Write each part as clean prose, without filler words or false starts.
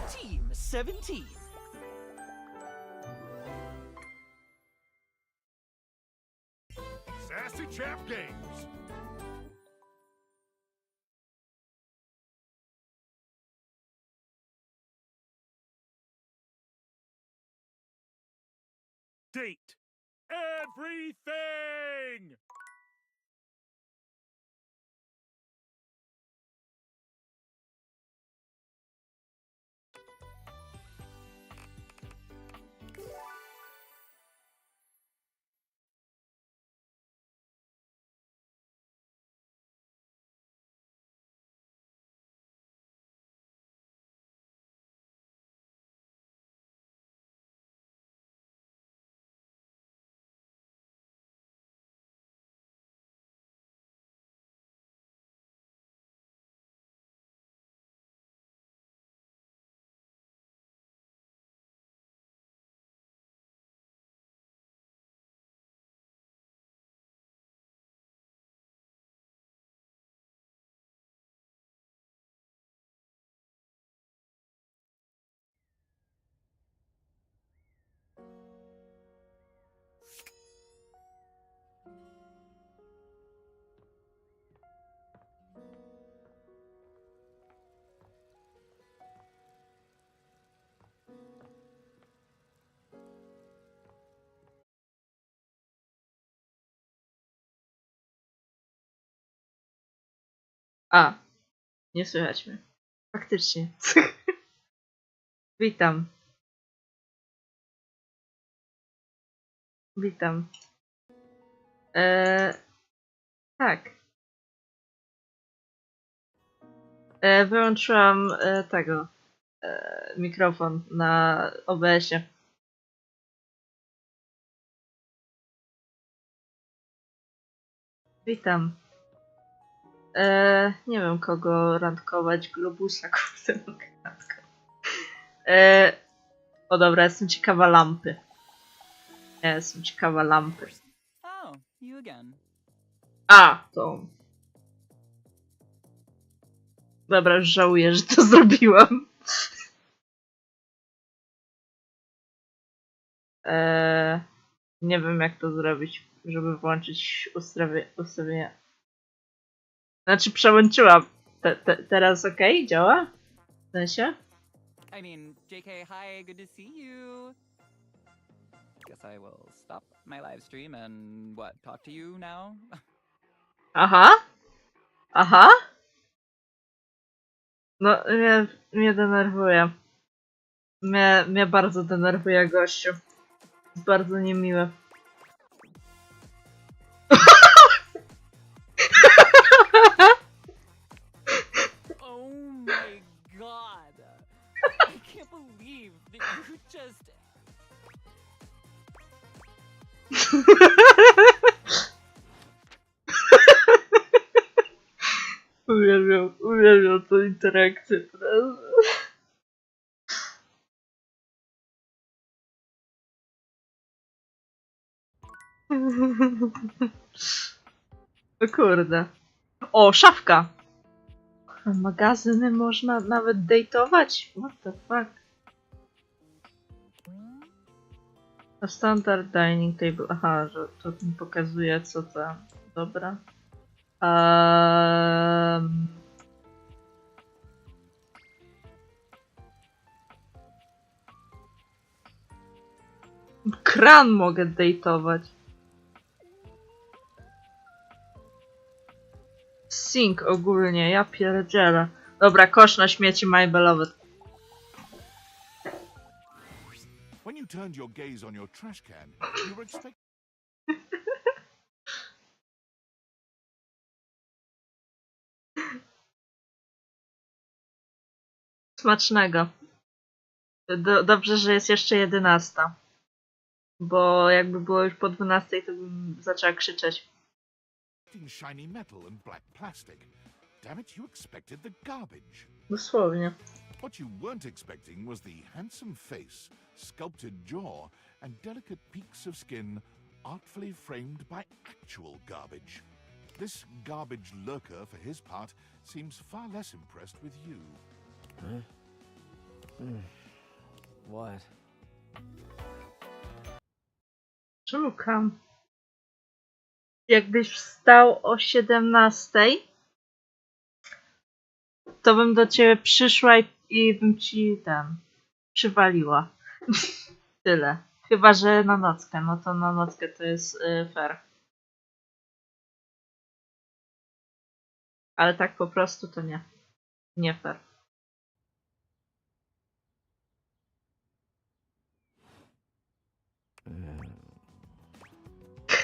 Team 17. Sassy Chap Games. Date everything! A, nie słychać mnie. Faktycznie. Witam. Witam. Tak. Wyłączyłam tego mikrofon na OBS-ie. Witam. Nie wiem kogo randkować, Globusa, kurde mogę randkować. O dobra, jestem ciekawa lampy. Ja jestem ciekawa lampy. Oh, you again. A, to on. Dobra, już żałuję, że to zrobiłam. Nie wiem jak to zrobić, żeby włączyć ustawienia. Znaczy przełączyłam. Teraz ok? Działa? W sensie? I mean, JK, hi, good to see you. Guess I will stop my live stream and talk to you now? Aha. Aha. No, mnie denerwuje. Mnie bardzo denerwuje gościu. Jest bardzo niemiłe. Oh my god. I can't believe that you just... Uwielbiam tą interakcję teraz. O kurde. O, szafka! Magazyny można nawet dejtować? What the fuck? A standard dining table. Aha, że to mi pokazuje co to. Dobra. Kran mogę dejtować. Sink ogólnie, ja pierdzielę. Dobra, kosz na śmieci my beloved. When you turned your gaze on your trash can, you were expecting. Smacznego. Dobrze, że jest jeszcze 11. Bo jakby było już po 12, to bym zaczęła krzyczeć. Shiny metal and black plastic. Damn it, you expected the garbage. Dosłownie. What you weren't expecting was the handsome face, sculpted jaw, and delicate peaks of skin artfully framed by actual garbage. This garbage lurker, for his part, seems far less impressed with you. What? Czemu kam? Jakbyś wstał o 17, to bym do ciebie przyszła i bym ci przywaliła. Tyle. Chyba, że na nockę. No to na nockę to jest fair. Ale tak po prostu to nie. Nie fair.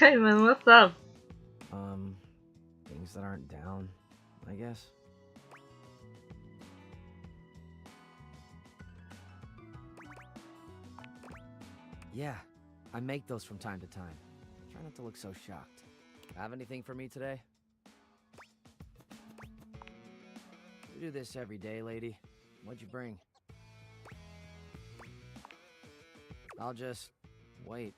Hey man, what's up? Things that aren't down, I guess. Yeah, I make those from time to time. Try not to look so shocked. Have anything for me today? You do this every day, lady. What'd you bring? I'll just wait.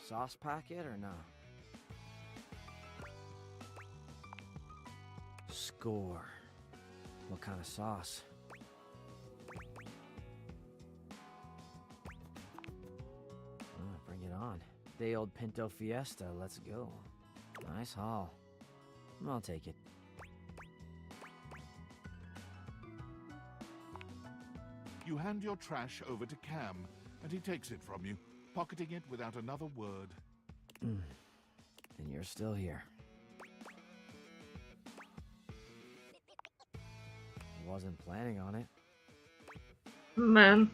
Sauce packet or no? Score. What kind of sauce? Oh, bring it on. Day old Pinto Fiesta, let's go. Nice haul. I'll take it. You hand your trash over to Cam, and he takes it from you, pocketing it without another word. And you're still here. Wasn't planning on it. Man.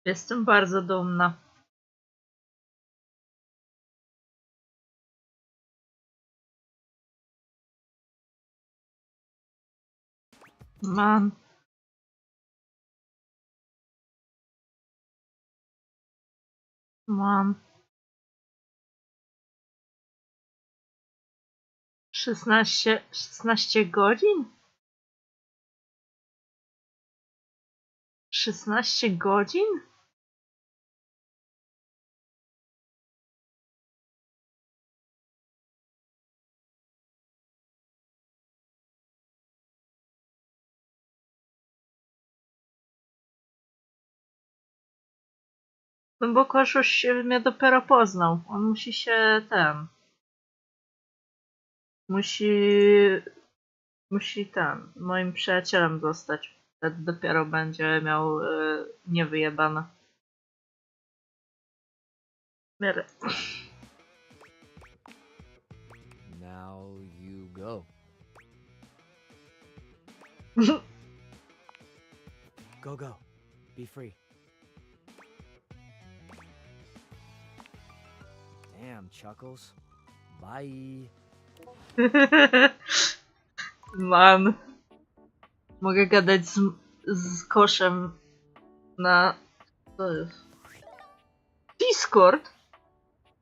Jestem bardzo dumna. Man. Mam 16 godzin? 16 godzin? No bo Koszuś mnie dopiero poznał. On musi się musi moim przyjacielem zostać. Wtedy dopiero będzie miał niewyjebane. Miarę. Now you go. Go, go. Be free. Damn, Chuckles. Bye. Man. Mogę gadać z Koszem na... Co jest? Discord?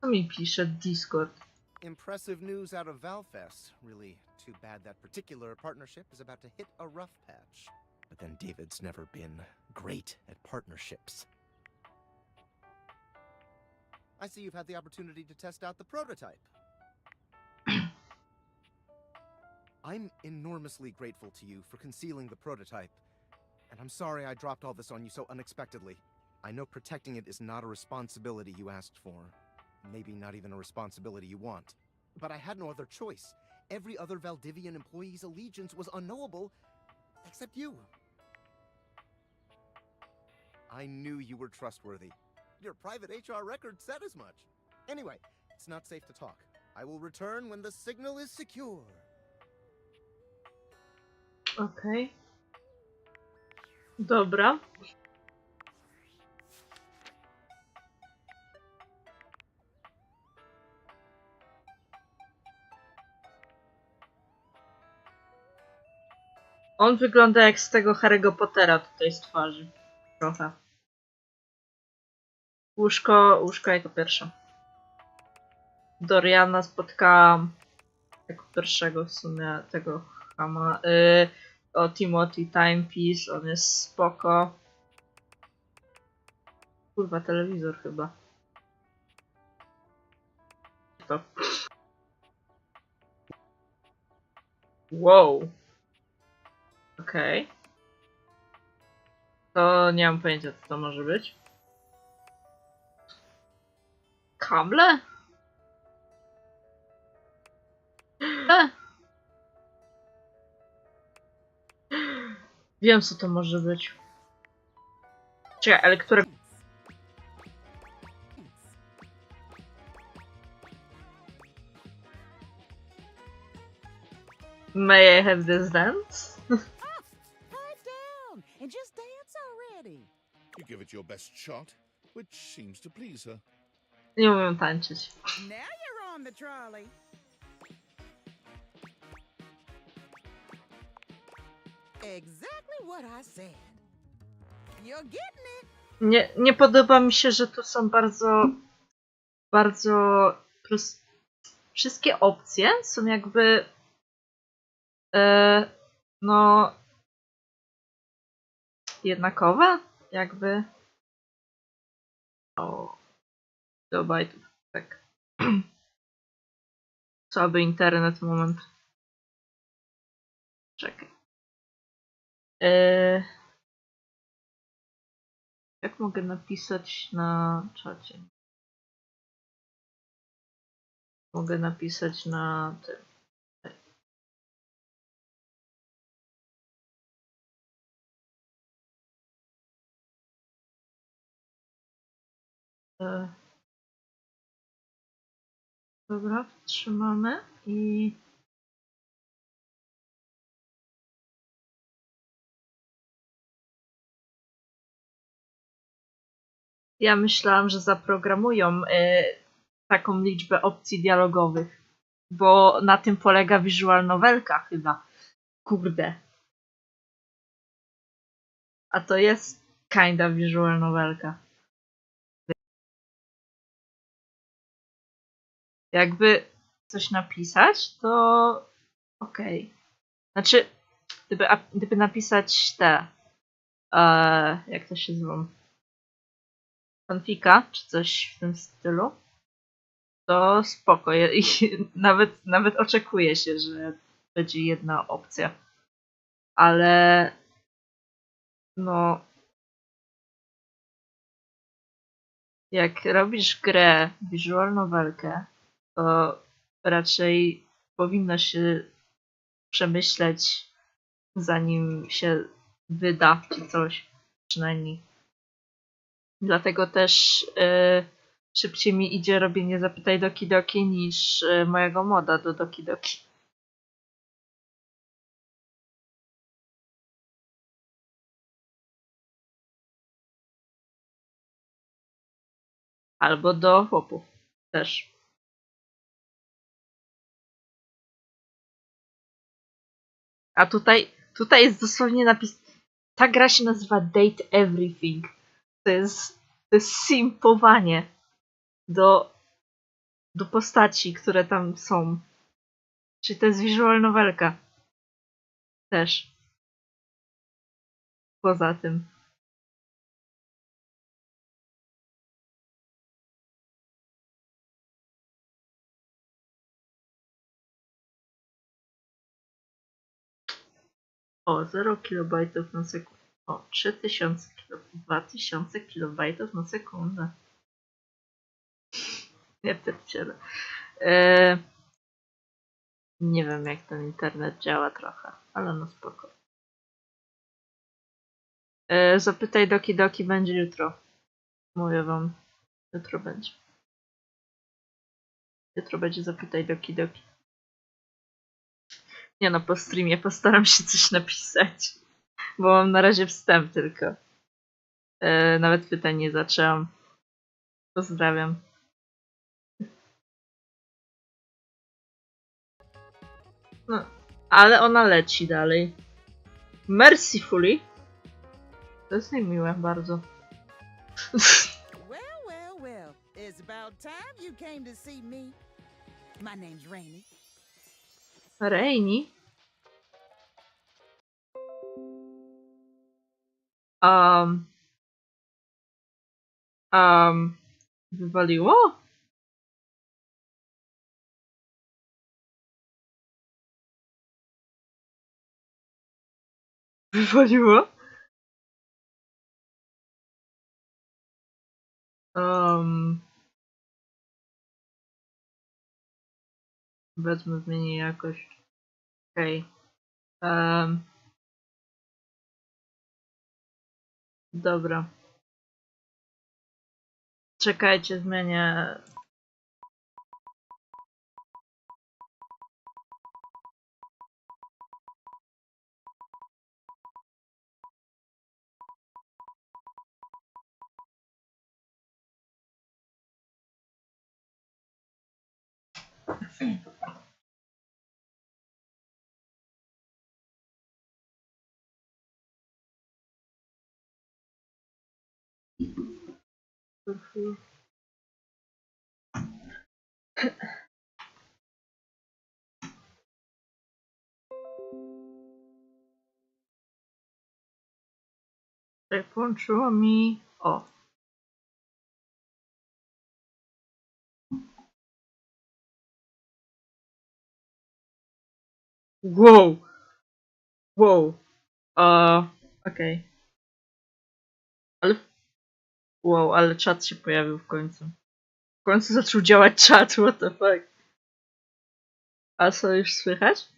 Co mi pisze Discord? Impressive news out of Valfest. Really too bad that particular partnership is about to hit a rough patch. But then David's never been great at partnerships. I see you've had the opportunity to test out the prototype. I'm enormously grateful to you for concealing the prototype, and I'm sorry I dropped all this on you so unexpectedly. I know protecting it is not a responsibility you asked for. Maybe not even a responsibility you want. But I had no other choice. Every other Valdivian employee's allegiance was unknowable, except you. I knew you were trustworthy. Your private HR record said as much. Anyway, it's not safe to talk. I will return when the signal is secure. Okej. Dobra. On wygląda jak z tego Harry'ego Pottera tutaj z twarzy. Trochę. Łóżko jako pierwsze. Doriana spotkałam jako pierwszego w sumie tego chama. o Timothy Timepiece, on jest spoko. Kurwa, telewizor chyba. To. Wow. Okej. To nie mam pojęcia, co to może być. Kable? Wiem, co to może być. Czekaj, ale które... May I have this dance? Pipe down and just dance already. You give it your best shot, which seems to please her. Nie umiem tańczyć. Now you're on the trolley. Exactly what I said. You're getting it. Nie podoba mi się, że tu są bardzo wszystkie opcje są jakby no jednakowe, jakby o kilobajtów, tak. Słaby internet, moment. Czekaj. Jak mogę napisać na czacie? Mogę napisać na tym. Dobra, trzymamy i ja myślałam, że zaprogramują taką liczbę opcji dialogowych, bo na tym polega visual novelka chyba. Kurde. A to jest kinda visual novelka. Jakby coś napisać, to okej. Znaczy, gdyby napisać te jak to się zwał? Fanfika, czy coś w tym stylu, to spoko. I nawet oczekuje się, że będzie jedna opcja. Ale no jak robisz grę, visual novelkę, to raczej powinno się przemyśleć, zanim się wyda, czy coś przynajmniej. Dlatego też szybciej mi idzie robienie Zapytaj Doki Doki niż mojego moda do Doki Doki. Albo do chłopów też. A tutaj jest dosłownie napis. Ta gra się nazywa Date Everything. To jest simpowanie do postaci, które tam są. Czyli to jest visual novelka. Też. Poza tym. O, 0 kilobajtów na sekundę. O, 2000 kilobajtów na sekundę. Ja pierdzielę. Nie wiem, jak ten internet działa trochę, ale no spoko. Zapytaj Doki Doki będzie jutro. Mówię wam. Jutro będzie. Jutro będzie Zapytaj Doki Doki. Nie no, po streamie postaram się coś napisać. Bo mam na razie wstęp tylko. Nawet pytań nie zaczęłam. Pozdrawiam. No, ale ona leci dalej. Mercifully. To jest niemiłe bardzo. Well. It's about time you came to see me. My name's Rainy. Rainy? Um, wywaliło? Wywaliło? Wezmę, zmienię jakość. Okej. Dobra. Czekajcie, zmienię. Tak, włączyło mi. O. Wow. Wow. Okej. Ale. Wow, ale czat się pojawił w końcu. W końcu zaczął działać czat, what the fuck. A co już słychać?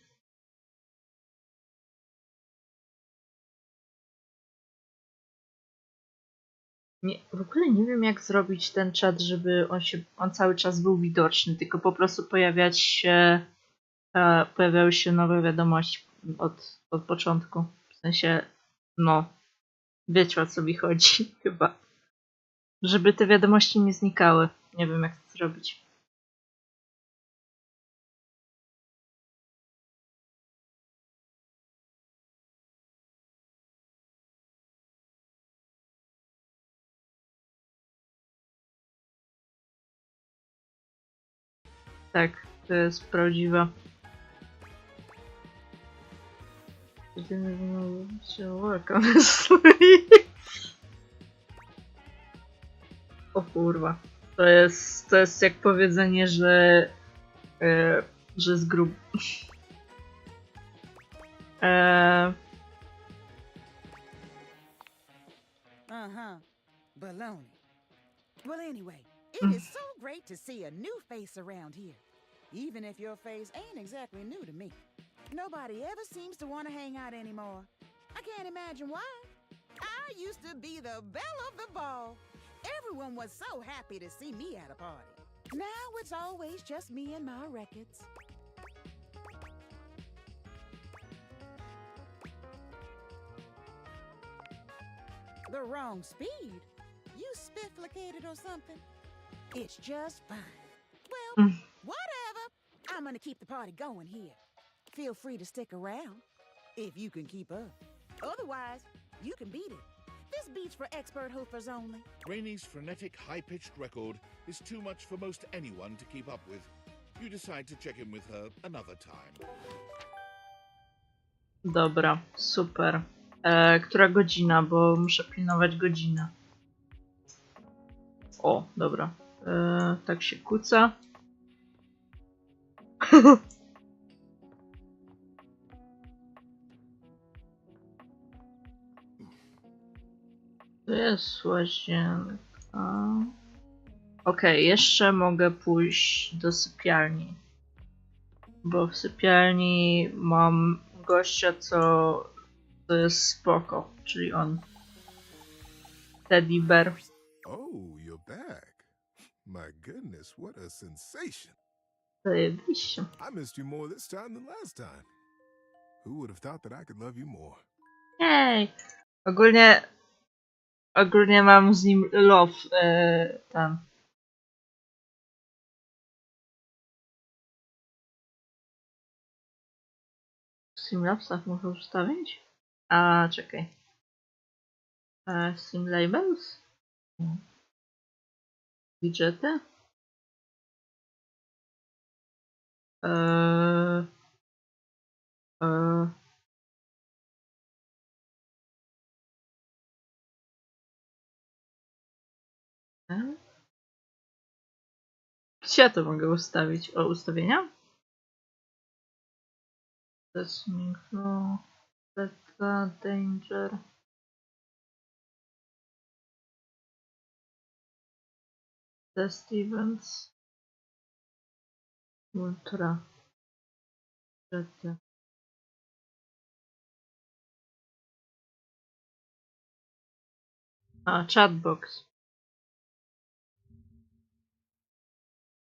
Nie, w ogóle nie wiem jak zrobić ten czat, żeby on cały czas był widoczny, tylko po prostu pojawiały się nowe wiadomości od początku. W sensie, no, wiecie o co mi chodzi chyba. Żeby te wiadomości nie znikały. Nie wiem jak to zrobić. Tak, to jest prawdziwe. O kurwa. To jest jak powiedzenie, że z grub... Baloney. Well, anyway, it is so great to see a new face around here. Even if your face ain't exactly new to me. Nobody ever seems to want to hang out anymore. I can't imagine why. I used to be the belle of the ball. Everyone was so happy to see me at a party. Now it's always just me and my records. The wrong speed? You spifflicated or something? It's just fine. Well, whatever. I'm gonna keep the party going here. Feel free to stick around, if you can keep up. Otherwise, you can beat it. This beat's for expert hoofers only. Rainie's frenetic, high-pitched record is too much for most anyone to keep up with. You decide to check in with her another time. Dobra, super. Która godzina, bo muszę pilnować godzinę. O, dobra. Tak się kłóca. To jest łazienka. Okej, jeszcze mogę pójść do sypialni. Bo w sypialni mam gościa, co jest spoko, czyli on. Teddy Bear. Oh, you're back. My goodness, what a sensation. Zajebiście. I missed you more this time than last time. Who would have thought that I could love you more? Hej! Ogólnie mam z nim love, tam. Streamlabsach muszę ustawić? A, czekaj. Stream labels? Widgety? Gdzie ja to mogę ustawić? O, ustawienia? Listening flow, beta, danger. Test events. Ultra. Beta. A, chatbox.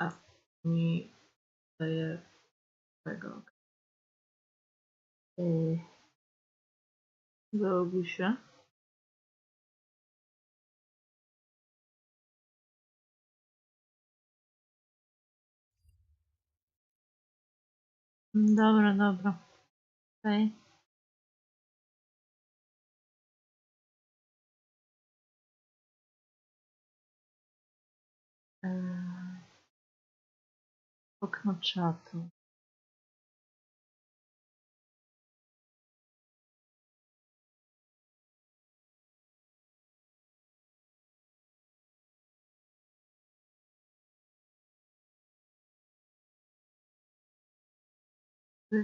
A, mi daje tego. Zaloguj się. Dobra, dobra. Okej. Okno czatu.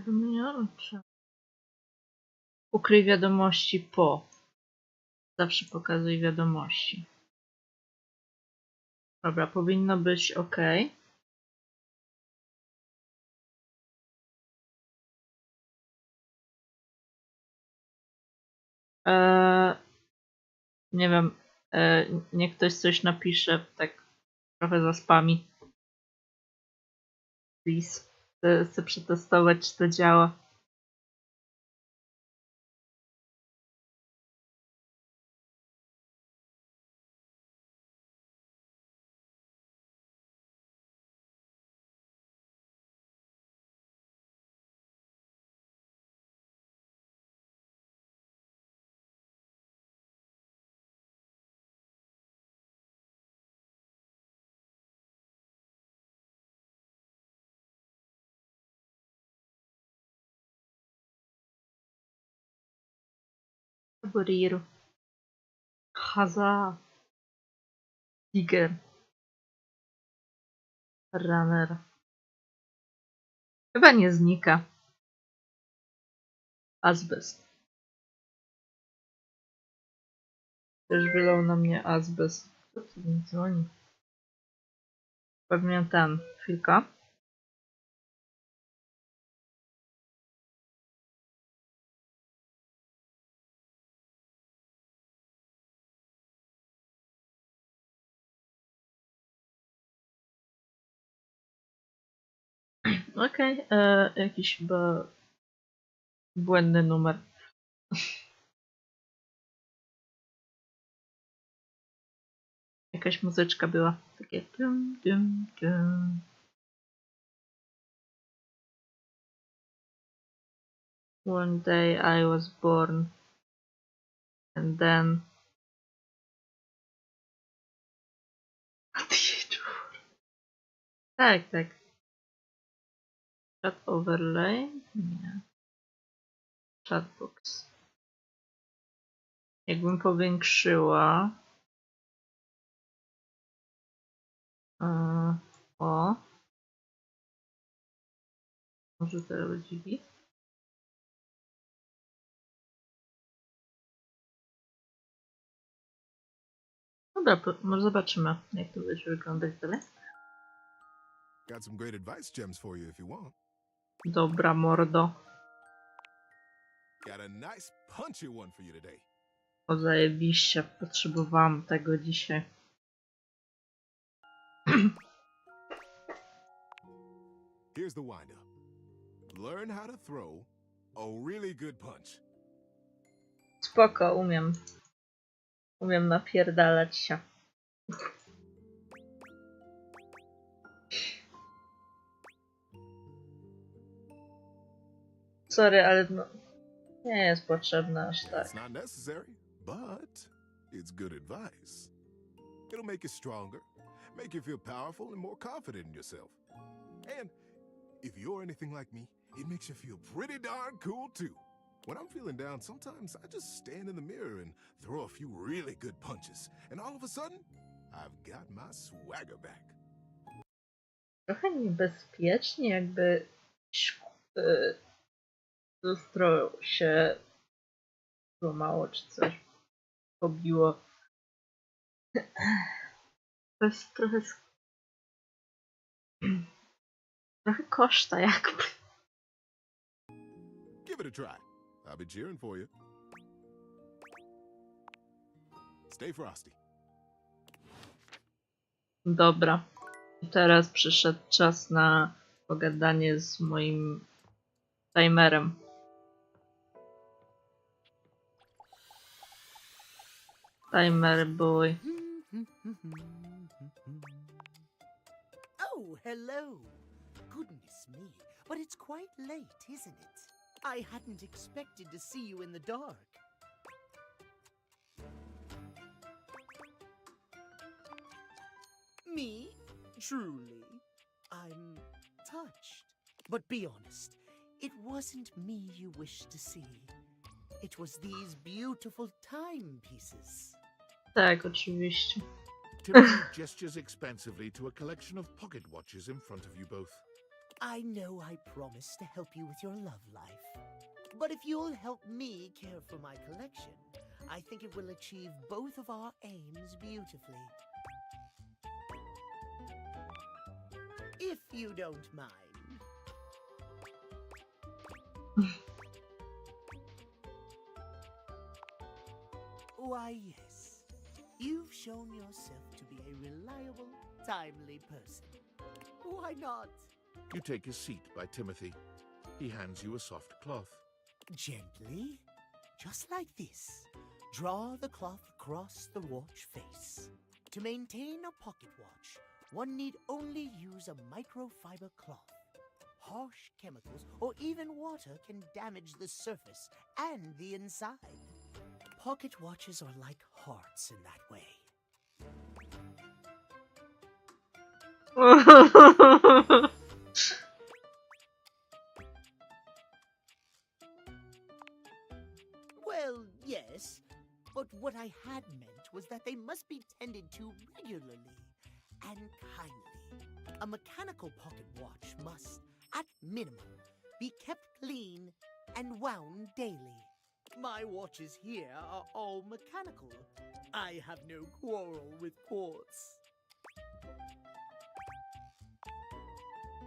Wymienione. Ukryj wiadomości po. Zawsze pokazuj wiadomości. Dobra, powinno być ok. Nie wiem, niech ktoś coś napisze, tak trochę zaspami. Please. Chcę przetestować, czy to działa. Buriru. Haza. Tiger. Runner. Chyba nie znika. Azbest. Też wylał na mnie azbest. Co tu mi dzwoni? Pewnie ten. Chwilka. Okej, jakiś chyba błędny numer. Jakaś muzyczka była. Takie dum, dum, dum. One day I was born. And then... Tak, tak. Chat overlay? Nie. Chatbox. Jakbym powiększyła... O. Może teraz dziwi. Dobra, może zobaczymy, jak to będzie wyglądać dalej. Got some great advice gems for you if you want. Dobra, mordo. Got a nice punchy one for you today. O, zajebiście. Potrzebowałam tego dzisiaj. Here's the wind-up. Learn how to throw a really good punch. Spoko, umiem. Umiem napierdalać się. Sorry, ale no, nie jest potrzebne aż tak. It's not necessary, but it's good advice. It'll make you stronger, make you feel powerful and more confident in yourself. And if you're anything like me, it makes you feel pretty darn cool too. When I'm feeling down, sometimes I just stand in the mirror and throw a few really good punches. And all of a sudden, I've got my swagger back. Trochę niebezpiecznie, jakby lustro się złamało czy coś pobiło. To jest trochę koszta jakby. Give it a try. I'll be cheering for you. Stay frosty. Dobra. Teraz przyszedł czas na pogadanie z moim timerem. Timer boy. Oh, hello. Goodness me, but it's quite late, isn't it? I hadn't expected to see you in the dark. Me? Truly? I'm touched. But be honest, it wasn't me you wished to see. It was these beautiful timepieces. Tak, oczywiście. Timothy gestures expansively to a collection of pocket watches in front of you both. I know I promised to help you with your love life. But if you'll help me care for my collection, I think it will achieve both of our aims beautifully. If you don't mind. Why, yes. You've shown yourself to be a reliable, timely person. Why not? You take a seat by Timothy. He hands you a soft cloth. Gently, just like this. Draw the cloth across the watch face. To maintain a pocket watch, one need only use a microfiber cloth. Harsh chemicals or even water can damage the surface and the inside. Pocket watches are like hearts in that way. Well, yes, but what I had meant was that they must be tended to regularly and kindly. A mechanical pocket watch must, at minimum, be kept clean and wound daily. My watches here are all mechanical. I have no quarrel with quartz.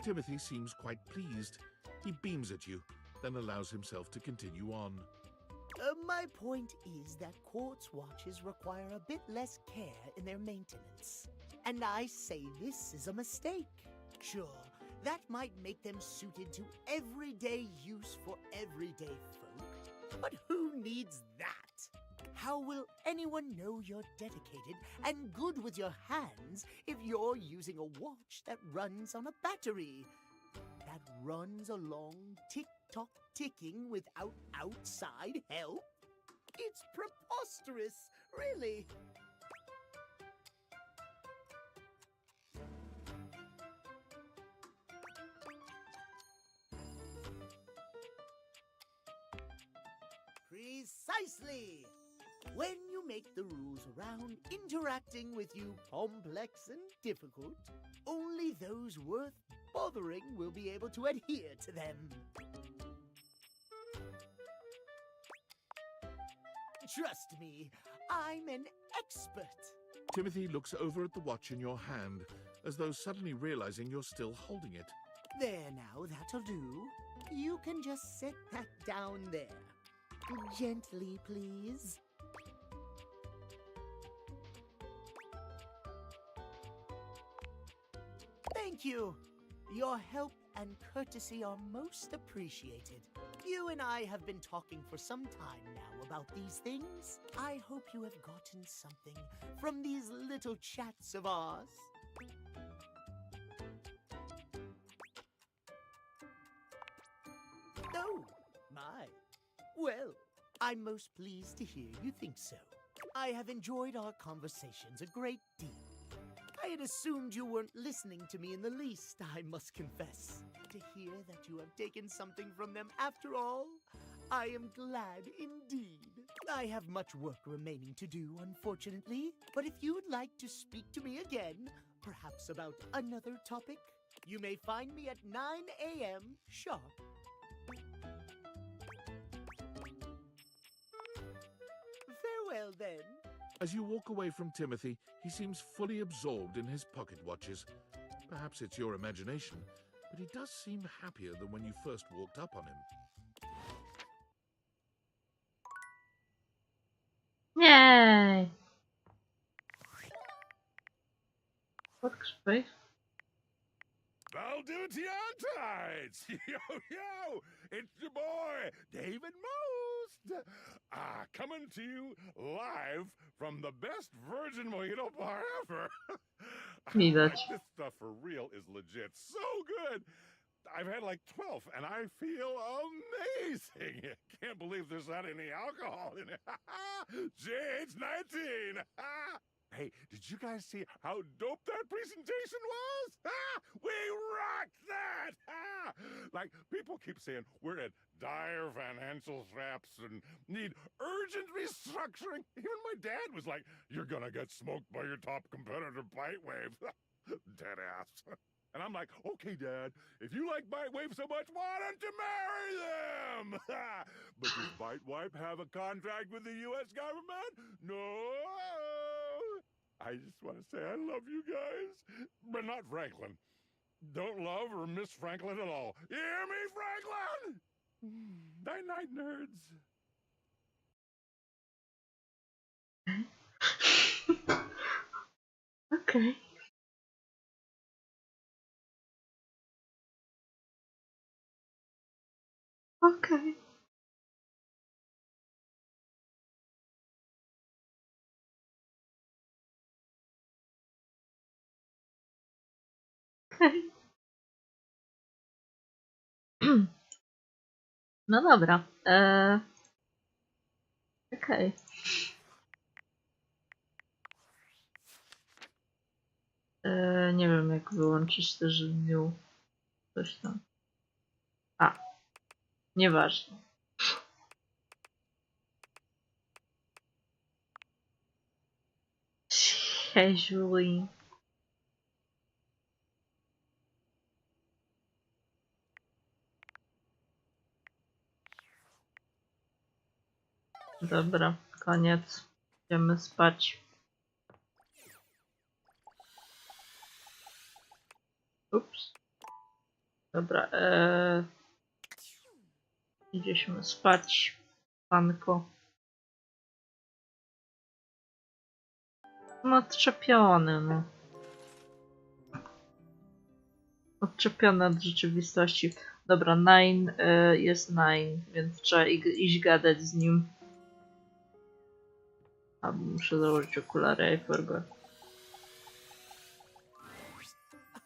Timothy seems quite pleased. He beams at you, then allows himself to continue on. My point is that quartz watches require a bit less care in their maintenance. And I say this is a mistake. Sure, that might make them suited to everyday use for everyday folk. But who needs that? How will anyone know you're dedicated and good with your hands if you're using a watch that runs on a battery? That runs along tick-tock ticking without outside help? It's preposterous, really. Precisely! When you make the rules around interacting with you complex and difficult, only those worth bothering will be able to adhere to them. Trust me, I'm an expert. Timothy looks over at the watch in your hand, as though suddenly realizing you're still holding it. There now, that'll do. You can just set that down there. Gently, please. Thank you. Your help and courtesy are most appreciated. You and I have been talking for some time now about these things. I hope you have gotten something from these little chats of ours. Oh, my. Well, I'm most pleased to hear you think so. I have enjoyed our conversations a great deal. I had assumed you weren't listening to me in the least, I must confess. To hear that you have taken something from them after all, I am glad indeed. I have much work remaining to do, unfortunately. But if you'd like to speak to me again, perhaps about another topic, you may find me at 9 a.m. sharp. Farewell, then. As you walk away from Timothy, he seems fully absorbed in his pocket watches. Perhaps it's your imagination, but he does seem happier than when you first walked up on him. Yay! Podgrzej. Valentine's! Yo, yo! It's your boy, David Most! Coming to you live from the best virgin mojito bar ever! Widać. Like, this stuff for real is legit so good! I've had like 12 and I feel amazing! Can't believe there's not any alcohol in it! JH 19! Hey, did you guys see how dope that presentation was? We rocked that! Like, people keep saying we're at dire financial straps and need urgent restructuring. Even my dad was like, you're gonna get smoked by your top competitor, Bitewave. Dead ass. And I'm like, okay, Dad, if you like Bitewave so much, why don't you marry them? But does Bitewave have a contract with the U.S. government? No. I just want to say I love you guys, but not Franklin. Don't love or miss Franklin at all. You hear me, Franklin? Night-night, nerds. Okay. Okay. Okay. No dobra. Okej. Nie wiem jak wyłączyć też new. Coś tam. A. Nieważne. Casually. Dobra, koniec. Idziemy spać. Ups. Dobra, idziemy spać. Panko. No odczepiony, no. Odczepiony od rzeczywistości. Dobra, Nine jest Nine, więc trzeba iść gadać z nim. A muszę założyć okulary, I forgot.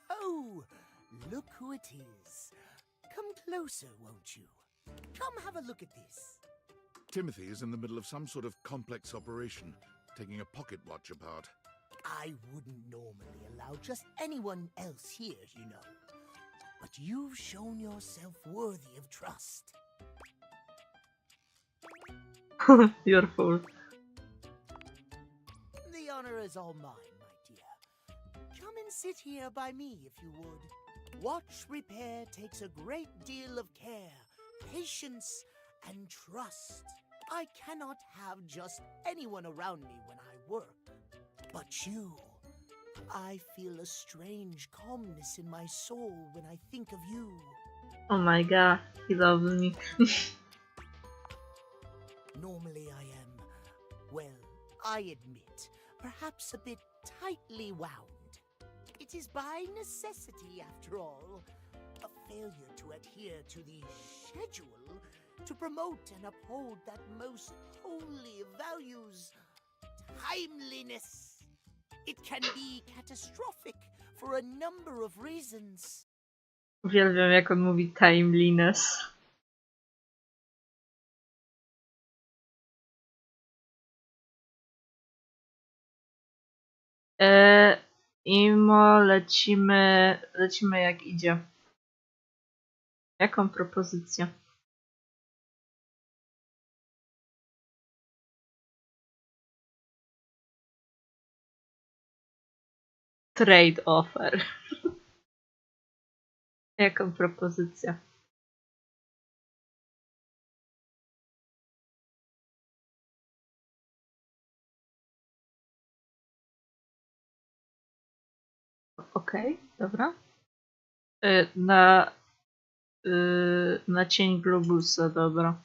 Oh, look who it is. Come closer, won't you? Come have a look at this. Timothy is in the middle of some sort of complex operation, taking a pocket watch apart. I wouldn't normally allow just anyone else here, you know. But you've shown yourself worthy of trust. Your fault. The honor is all mine, my dear. Come and sit here by me, if you would. Watch repair takes a great deal of care, patience, and trust. I cannot have just anyone around me when I work. But you, I feel a strange calmness in my soul when I think of you. Oh my god, he loves me. Normally I am, well, I admit, perhaps a bit tightly wound. It is by necessity, after all, a failure to adhere to the schedule to promote and uphold that most holy of values, timeliness. It can be catastrophic for a number of reasons. Uwielbiam jak on mówi timeliness. Imo, lecimy jak idzie. Jaką propozycję? Trade offer. Jaką propozycja? Okej, dobra. Na cień globusa, dobra.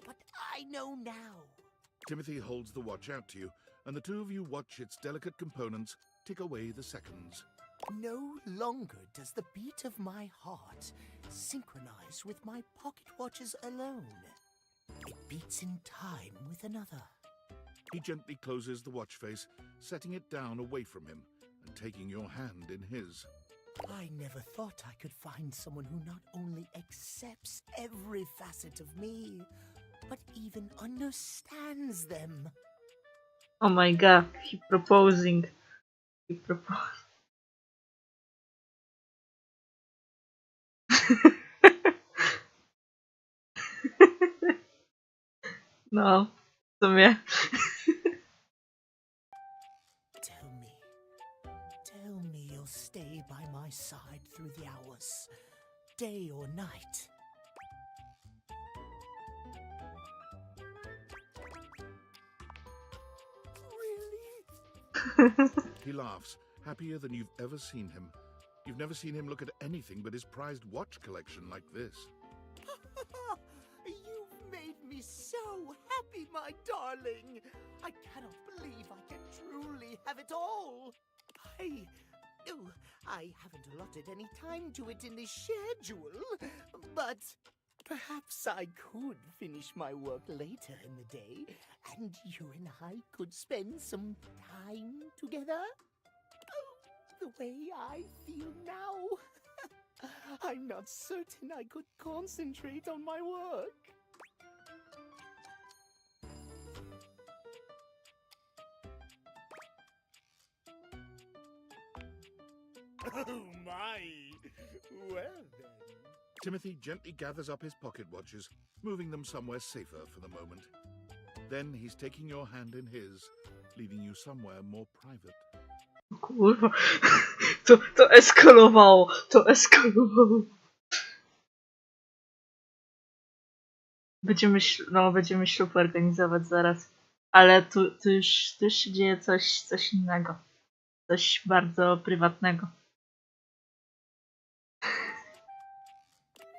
But I know now. Timothy holds the watch out to you, and the two of you watch its delicate components tick away the seconds. No longer does the beat of my heart synchronize with my pocket watches alone. It beats in time with another. He gently closes the watch face, setting it down away from him and taking your hand in his. I never thought I could find someone who not only accepts every facet of me, but even understands them. Oh my god, he proposing. He proposed. No, w sumie. Tell me you'll stay by my side through the hours, day or night. Really? He laughs, happier than you've ever seen him. You've never seen him look at anything but his prized watch collection like this. You've made me so happy, my darling. I cannot believe I can truly have it all. I haven't allotted any time to it in the schedule, but perhaps I could finish my work later in the day, and you and I could spend some time together. The way I feel now, I'm not certain I could concentrate on my work. Oh my! Well then. Timothy gently gathers up his pocket watches, moving them somewhere safer for the moment. Then he's taking your hand in his, leading you somewhere more private. Kurwa, to eskalowało, to eskalowało. Będziemy ślub organizować zaraz, ale tu już się dzieje coś innego, coś bardzo prywatnego.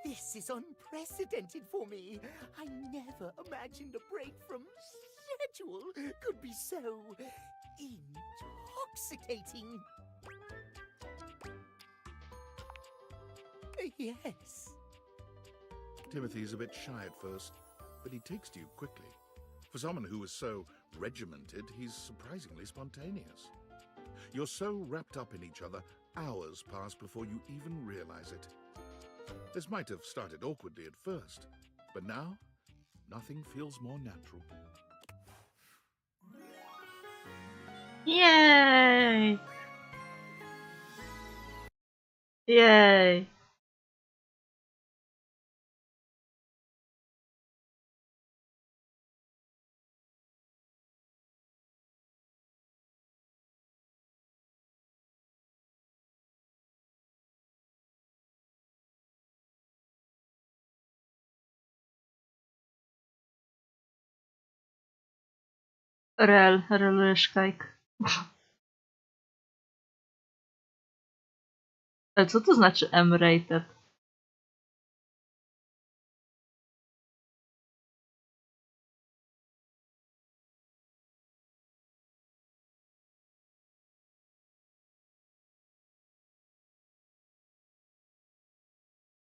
This is unprecedented for me. I never imagined a break from schedule could be so intoxicating. Yes. Timothy's a bit shy at first, but he takes to you quickly. For someone who is so regimented, he's surprisingly spontaneous. You're so wrapped up in each other, hours pass before you even realize it. This might have started awkwardly at first, but now, nothing feels more natural. Yay! Yay! Relujesz kajk. Ale co to znaczy M-rated?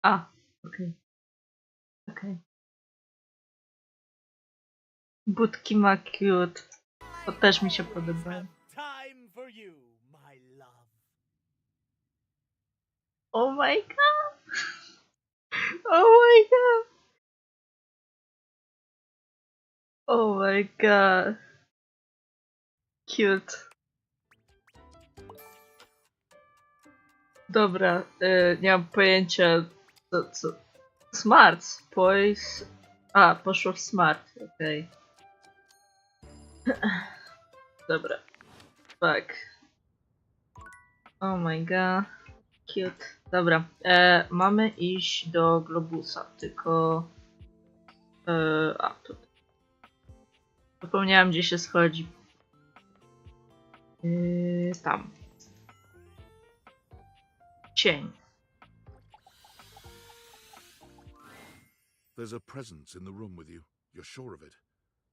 A, okej. Okej. Budki ma cute. To też mi się podobało. Time for you, my love. Oh my god! Oh my god! Oh my god! Cute. Dobra, nie mam pojęcia co... Smart, boys. A, poszło w smart, okej. Dobra. Tak. Oh my god. Cute. Dobra. Mamy iść do globusa, tylko... tu. Zapomniałam, gdzie się schodzi. Tam. Cień. There's a presence in the room with you. You're sure of it.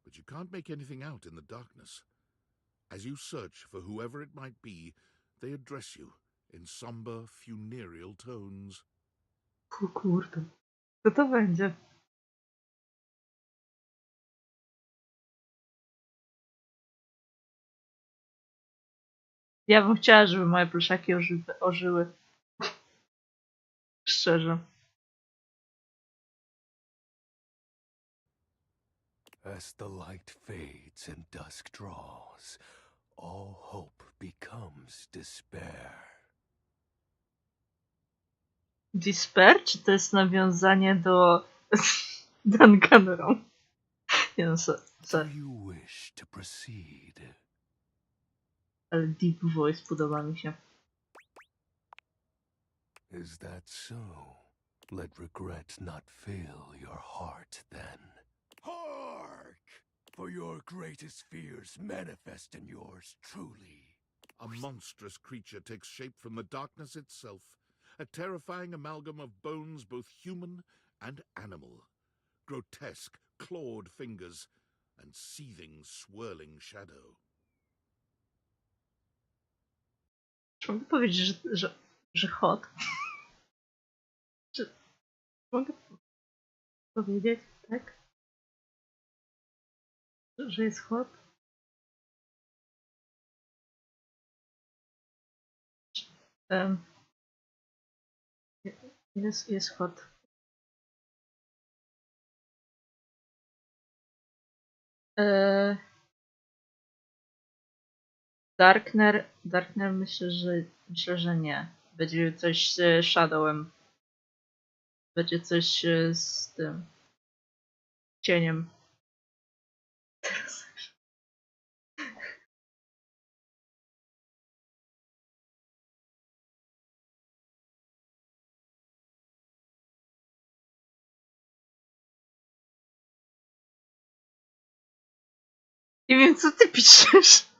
But you can't make anything out in the darkness. As you search for whoever it might be, they address you in somber, funereal tones. O kurde. Co to będzie? Ja bym chciała, żeby moje pluszaki ożyły. Szczerze. As the light fades and dusk draws, all hope becomes despair. Despair? Czy to jest nawiązanie do Danganronpa? Nie no, Do sorry. you wish to proceed? Ale deep voice podoba mi się. Is that so? Let regret not fill your heart then. Hark! For your greatest fears manifest in yours truly. A monstrous creature takes shape from the darkness itself, a terrifying amalgam of bones both human and animal, grotesque, clawed fingers, and seething, swirling shadow. Czy mogę powiedzieć, że hot? Czy mogę powiedzieć, tak? Że jest hot? Jest hot. Darkner myślę, że nie. Będzie coś z Shadowem. Będzie coś z tym cieniem. Nie wiem, co ty piszesz.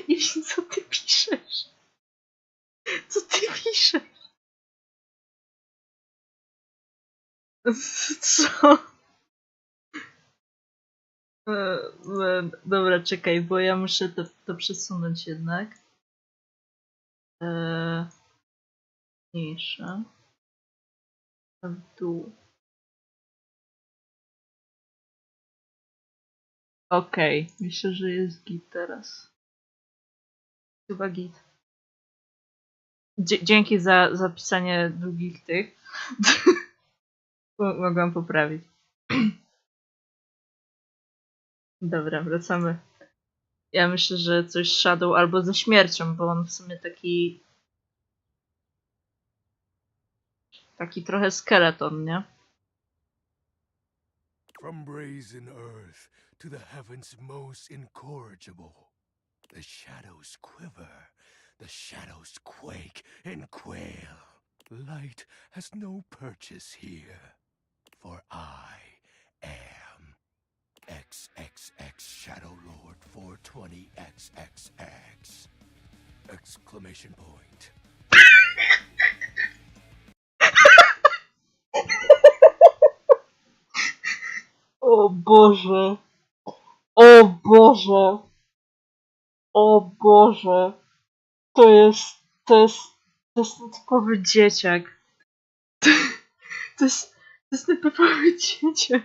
Nie wiem, co ty piszesz. Co ty piszesz? Co? Dobra, czekaj, bo ja muszę to przesunąć jednak. Mniejsze. W dół. Okej, myślę, że jest git teraz. Chyba git. Dzięki za zapisanie długich tych. Mogłam poprawić. Dobra, wracamy. Ja myślę, że coś z Shadow albo ze śmiercią, bo on w sumie taki trochę skeleton, nie? From brazen earth to the heavens most incorrigible, the shadows quiver, the shadows quake and quail. Light has no purchase here, for I am XXX Shadow Lord 420XXX! Exclamation point. O Boże! O Boże! O Boże! To jest typowy dzieciak. To jest typowy dzieciak.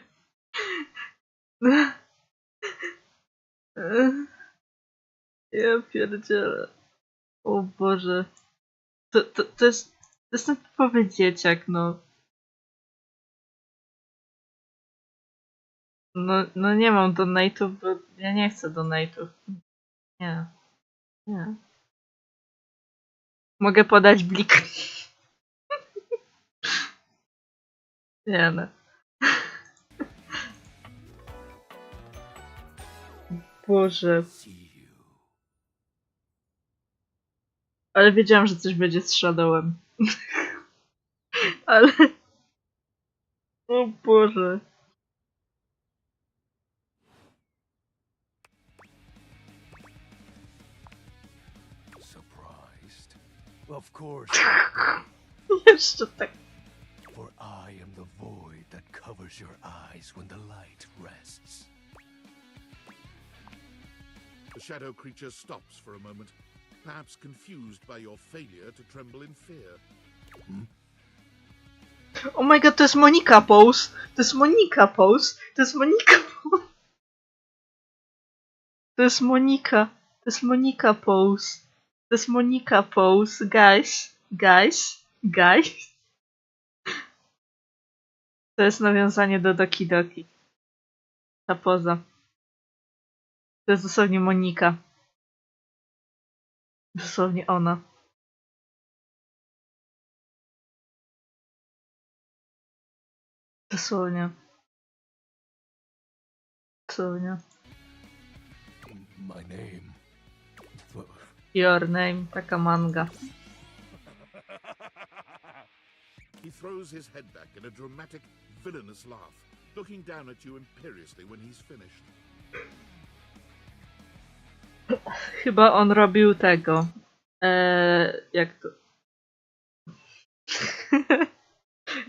Ja pierdzielę. O Boże. To jest typowy dzieciak, no. No nie mam donate'ów, bo ja nie chcę donate'ów. Nie. Nie. Mogę podać blik. Nie no. Boże. See you Ale wiedziałam, że coś będzie z Shadowem. Ale... O Boże. Surprised? Of course. Jeszcze tak. For I am the void that covers your eyes when the light rests. The shadow creature stops for a moment, perhaps confused by your failure to tremble in fear. Oh my god, to jest Monika Pose! To jest Monika Pose! To jest Monika Pose! To jest Monika! To jest Monika Pose! To jest Monika Pose! Guys! Guys! Guys! To jest nawiązanie do Doki Doki. Ta poza. To jest dosłownie Monika. Dosłownie ona. Dosłownie. Dosłownie. My name. Your name, taka manga. He throws his head back in a dramatic, villainous laugh, looking down at you imperiously when he's finished. Chyba on robił tego. Jak to?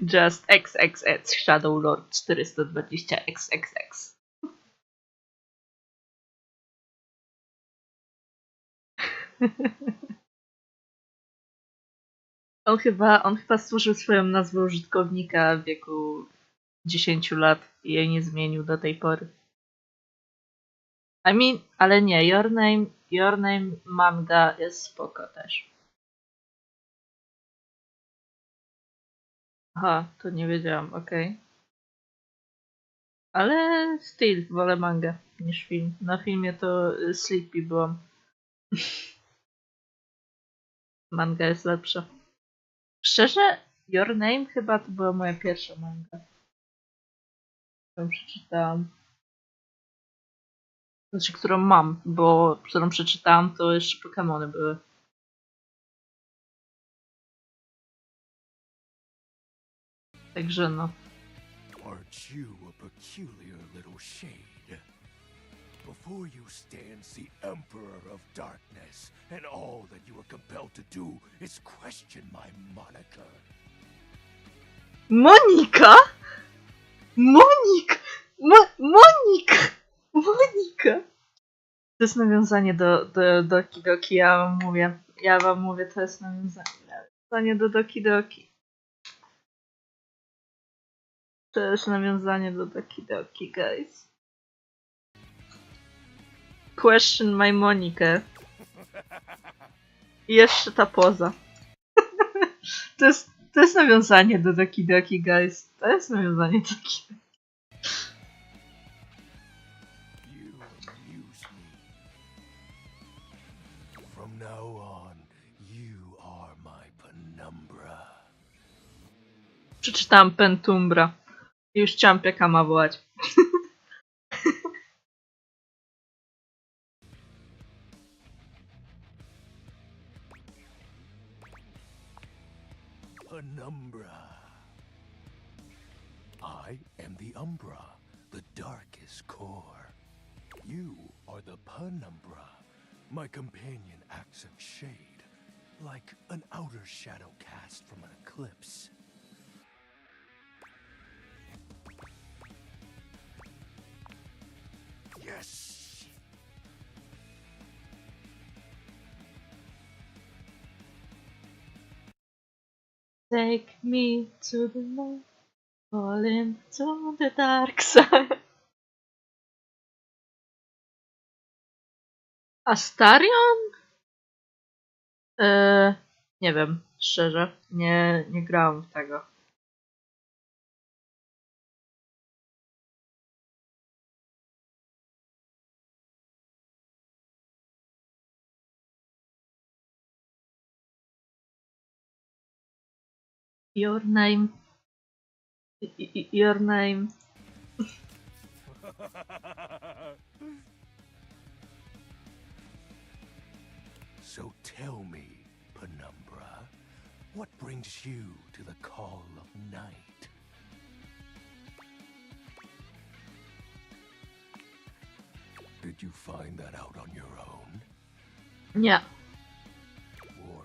Just XXX Shadow Lord 420 XXX. On chyba stworzył swoją nazwę użytkownika w wieku 10 lat i jej nie zmienił do tej pory. I mean, ale nie, Your Name manga jest spoko też. Aha, to nie wiedziałam, okej. Ale still, wolę mangę niż film. Na filmie to Sleepy byłam. Manga jest lepsza. Szczerze, Your Name chyba to była moja pierwsza manga, którą przeczytałam. Znaczy, którą mam, bo którą przeczytałam, to jeszcze Pokemony były. Także no. Aren't you a peculiar little shade? Before you stands the Emperor of Darkness, and all that you are compelled to do is question my moniker. Monika! Monika! Monika! Monika! To jest nawiązanie do Doki Doki, ja wam mówię, to jest nawiązanie do Doki Doki. To jest nawiązanie do Doki Doki, guys. Question my Monikę. I jeszcze ta poza. To jest nawiązanie do Doki Doki, guys. To jest nawiązanie do Doki Doki. You amuse me. From now on, you are my penumbra. Przeczytałam Pentumbra. I już chciałam Piekama wołać. Penumbra. I am the Umbra, the darkest core. You are the Penumbra. My companion acts of shade, like an outer shadow cast from an eclipse. Yes! Take me to the light, fall into the dark side. Astarion? Nie wiem, szczerze. Nie grałam w tego. Your name. Your name. So tell me, penumbra? What brings you to the call of night? Did you find that out on your own? Nie. Or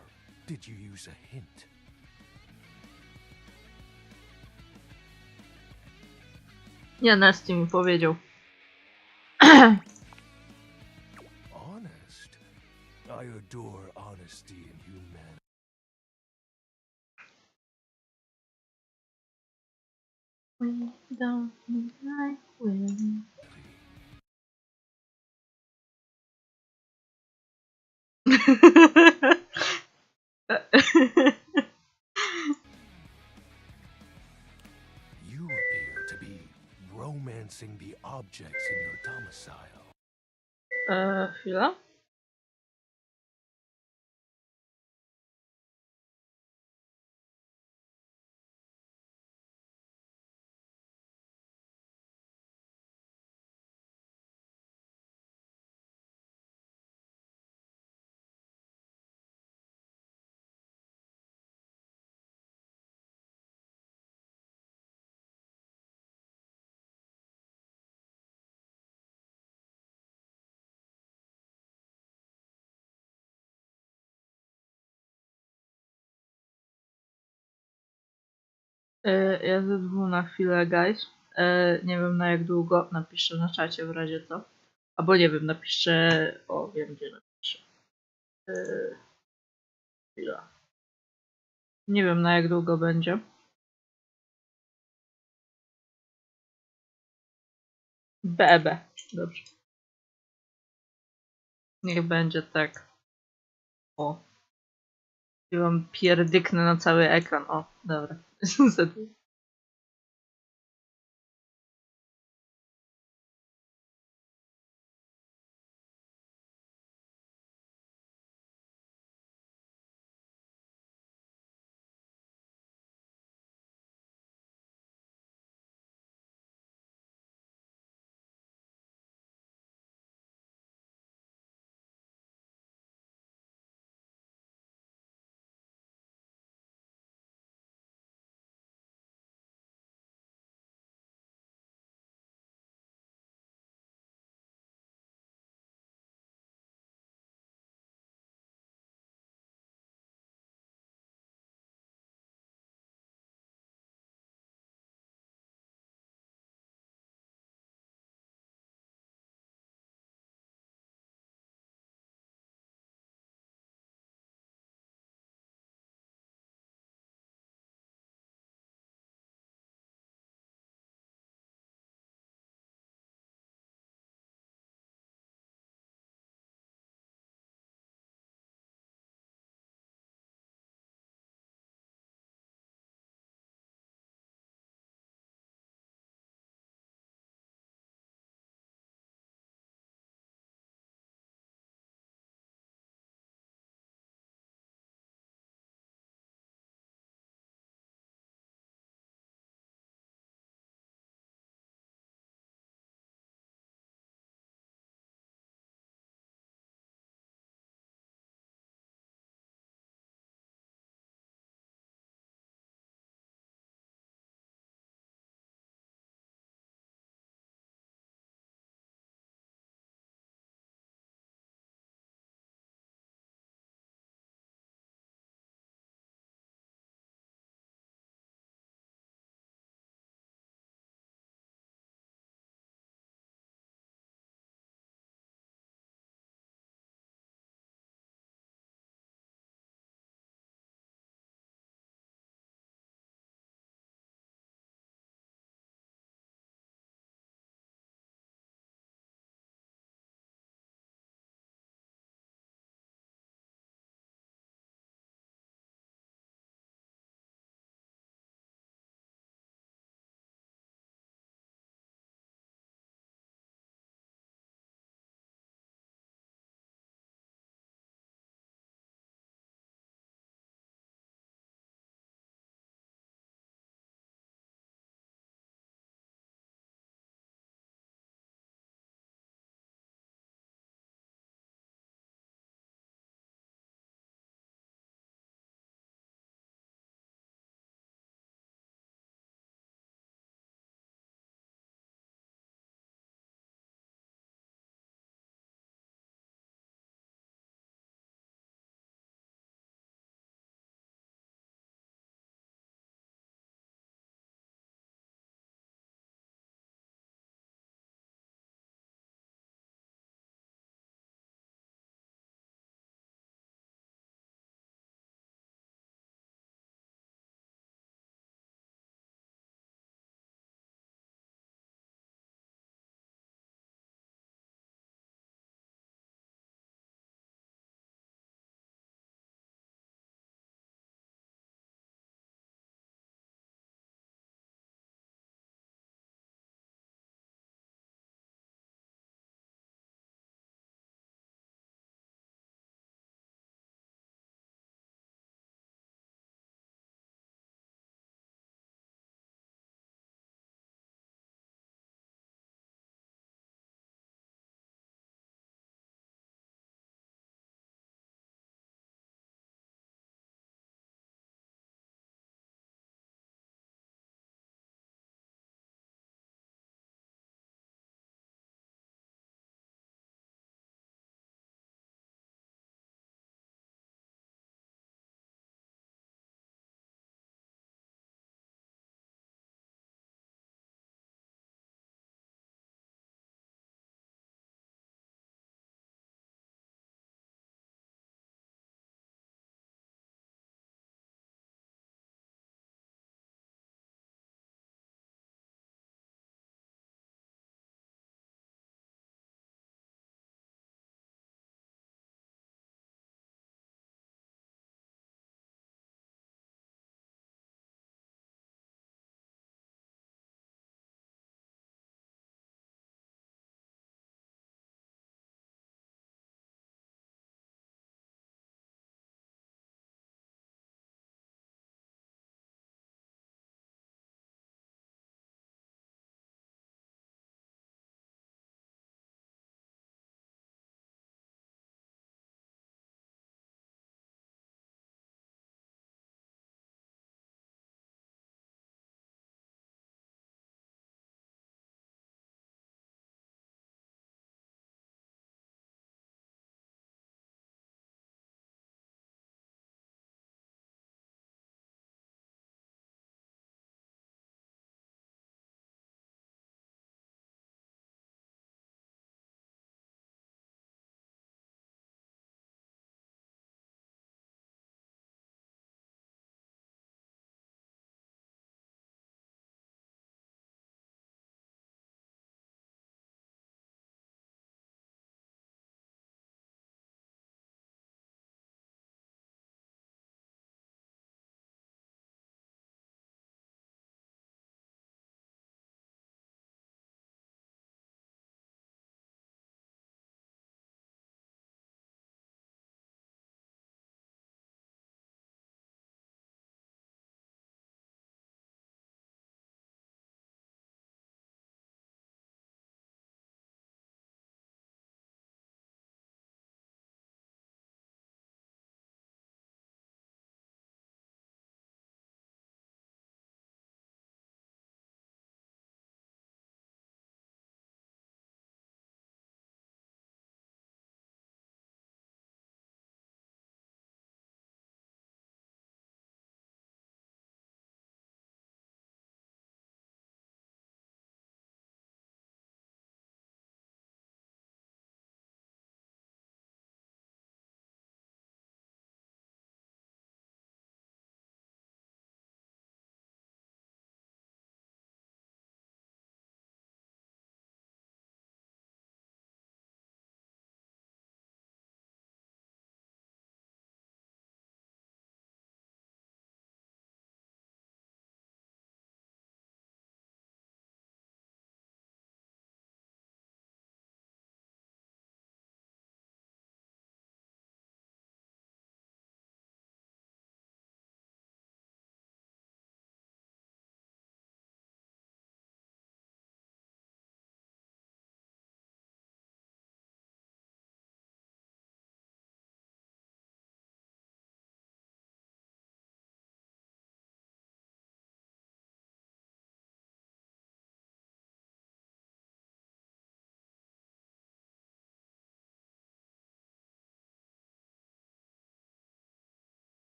did you use a hint? Nie, Nasty mi powiedział. Honest? I adore honesty and humanity. We don't like women. You appear to be romancing the objects in your domicile. Chwila. Ja ze dwóch na chwilę, guys. Nie wiem na jak długo. Napiszę na czacie w razie co. Albo nie wiem, napiszę... O, wiem gdzie napiszę. Chwila. Nie wiem na jak długo będzie. BB. Dobrze. Niech będzie tak. O. Ja wam pierdyknę na cały ekran. O, dobra.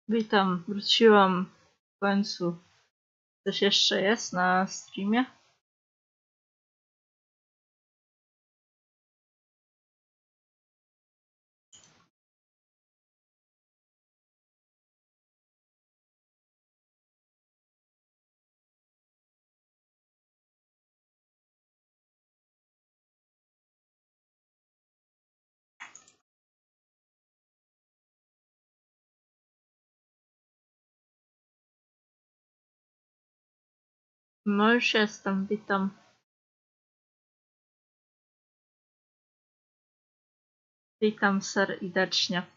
Witam, wróciłam w końcu. Coś jeszcze jest na streamie? No już jestem, witam. Witam serdecznie.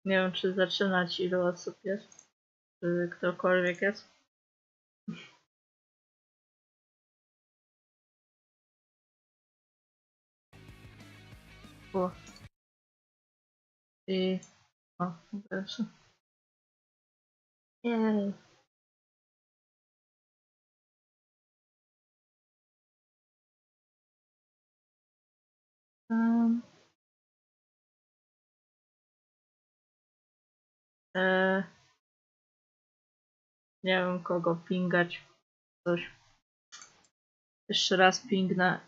Nie wiem, czy zaczynać, ile osób jest, czy ktokolwiek jest. O. I... O, proszę. Jej. Um. Nie wiem, kogo pingać. Coś. Jeszcze raz pingnę.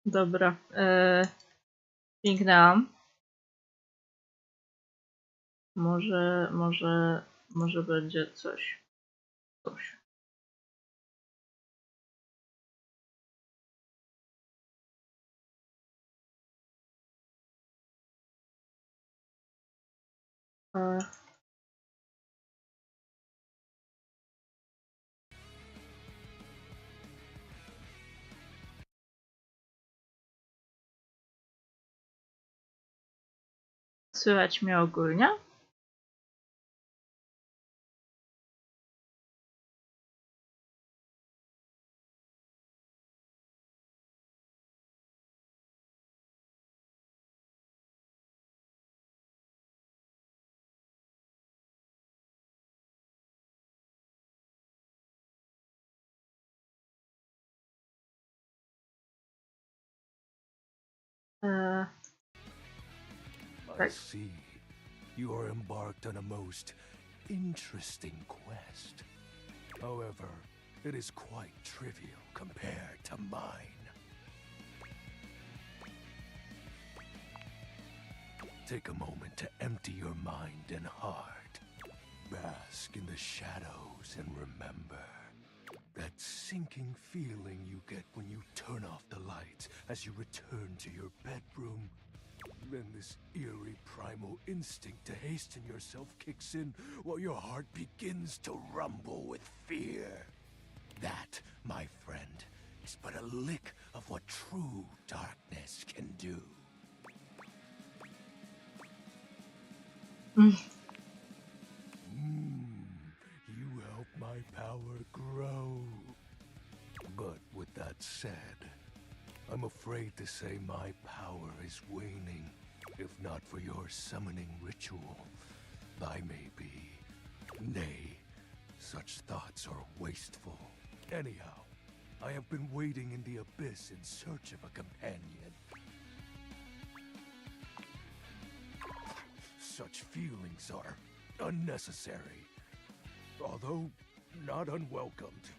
Dobra. Pingnęłam. Może będzie coś. Coś. Słychać mnie ogólnie? I see. You are embarked on a most interesting quest. However, it is quite trivial compared to mine. Take a moment to empty your mind and heart. Bask in the shadows and remember that sinking feeling you get when you turn off the lights as you return to your bedroom. Then this eerie primal instinct to hasten yourself kicks in while your heart begins to rumble with fear. That, my friend, is but a lick of what true darkness can do. You help my power grow. But with that said, I'm afraid to say my power is waning. If not for your summoning ritual, I may be. Nay, such thoughts are wasteful. Anyhow, I have been waiting in the abyss in search of a companion. Such feelings are unnecessary, although not unwelcomed.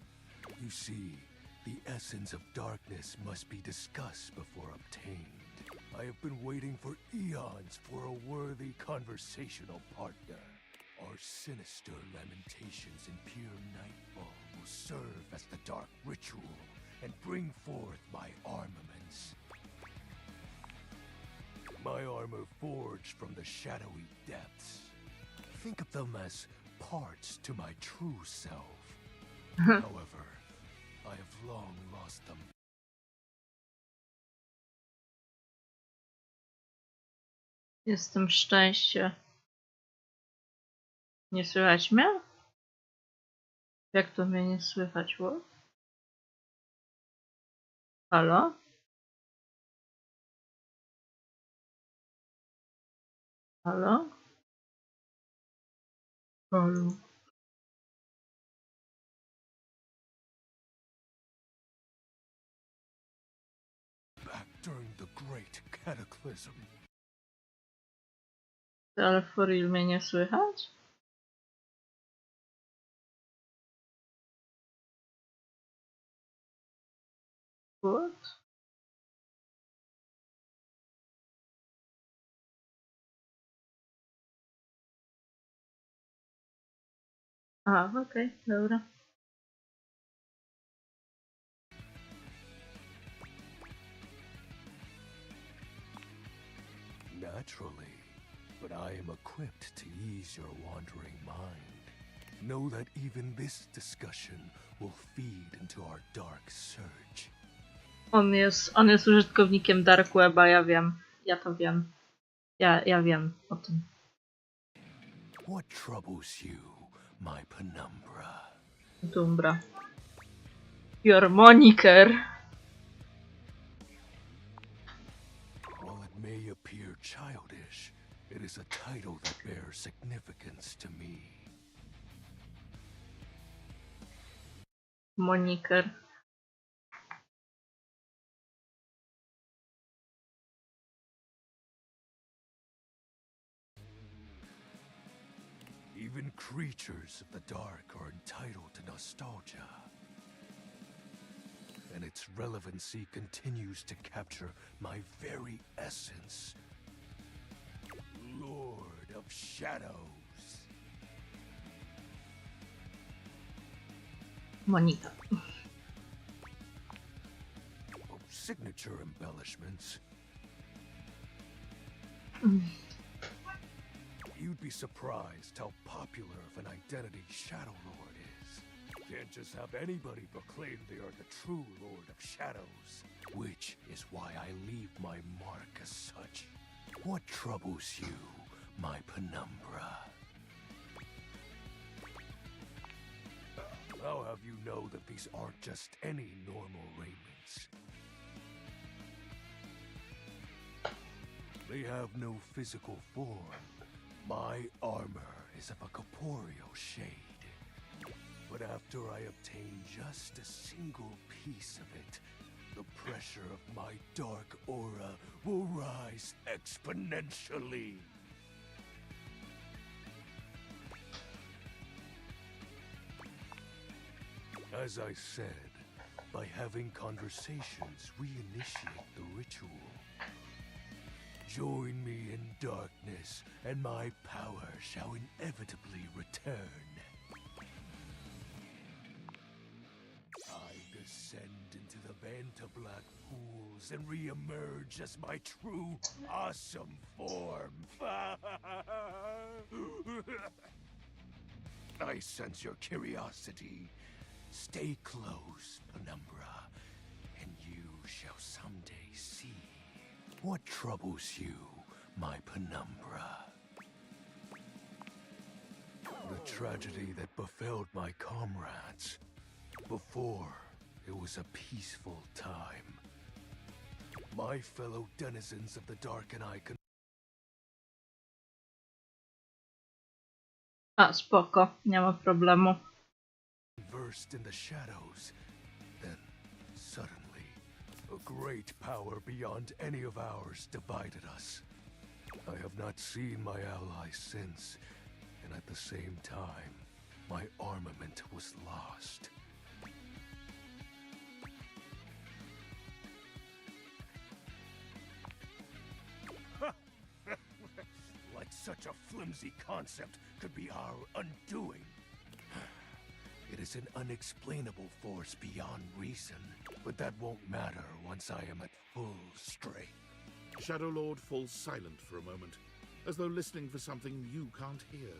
You see, the essence of darkness must be discussed before obtained. I have been waiting for eons for a worthy conversational partner. Our sinister lamentations in pure nightfall will serve as the dark ritual and bring forth my armaments. My armor forged from the shadowy depths. Think of them as parts to my true self. However, I have long lost them Jestem szczęście. Nie słychać mnie? Jak to mnie nie słychać? What? Halo? Halo? Halo? Back during the great cataclysm. Ale for real mnie nie słychać? What? A, okej, dobra. Naturally, but I am equipped to ease your wandering mind. Know that even this discussion will feed into our dark surge. On jest użytkownikiem Dark Weba, ja wiem. Ja to wiem. Ja wiem o tym. What troubles you, my penumbra? Dumbra. Your moniker. While it may appear childish, it is a title that bears significance to me. Moniker. Even creatures of the dark are entitled to nostalgia. And its relevancy continues to capture my very essence. Lord of Shadows. Monika. Oh, signature embellishments. You'd be surprised how popular of an identity Shadow Lord is. Can't just have anybody proclaim they are the true Lord of Shadows. Which is why I leave my mark as such. What troubles you, my penumbra? I'll have you know that these aren't just any normal raiments. They have no physical form. My armor is of a corporeal shade. But after I obtain just a single piece of it, the pressure of my dark aura will rise exponentially. As I said, by having conversations, we initiate the ritual. Join me in darkness, and my power shall inevitably return. I descend into the Vanta Black pools and re-emerge as my true, awesome form. I sense your curiosity. Stay close, Penumbra, and you shall someday see. What troubles you, my Penumbra? The tragedy that befell my comrades. Before, it was a peaceful time. My fellow denizens of the Dark and I A, spoko, nie ma problemu. conversed in the shadows. Then, suddenly, a great power beyond any of ours divided us. I have not seen my allies since, and at the same time, my armament was lost. Like such a flimsy concept could be our undoing. It is an unexplainable force beyond reason, but that won't matter once I am at full strength. Shadow Lord falls silent for a moment, as though listening for something you can't hear.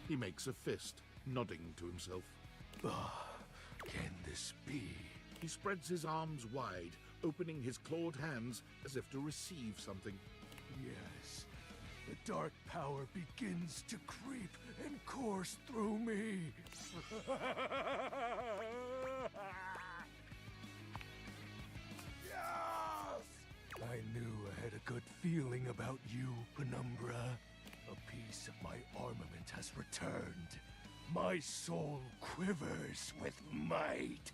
He makes a fist, nodding to himself. Can this be? He spreads his arms wide, opening his clawed hands as if to receive something. Yes, the dark power begins to creep and course through me. Yes! I knew I had a good feeling about you, Penumbra. A piece of my armament has returned. My soul quivers with might.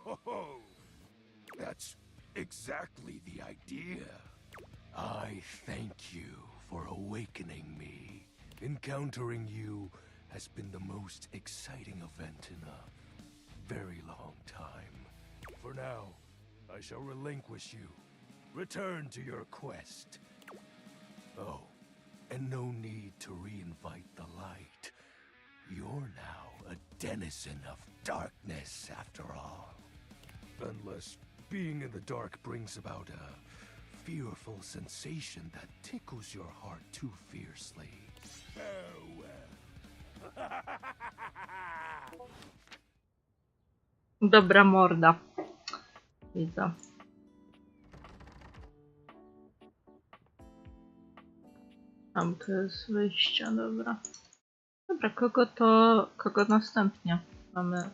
Oh, that's exactly the idea. I thank you for awakening me. Encountering you has been the most exciting event in a very long time. For now, I shall relinquish you. Return to your quest. Oh, and no need to reinvite the light. You're now a denizen of darkness, after all. Unless being in the dark brings about a fearful sensation that tickles your heart too fiercely. Farewell. Dobra morda. Widzę. Tam to jest wyjście, dobra. Dobra, kogo następnie mamy?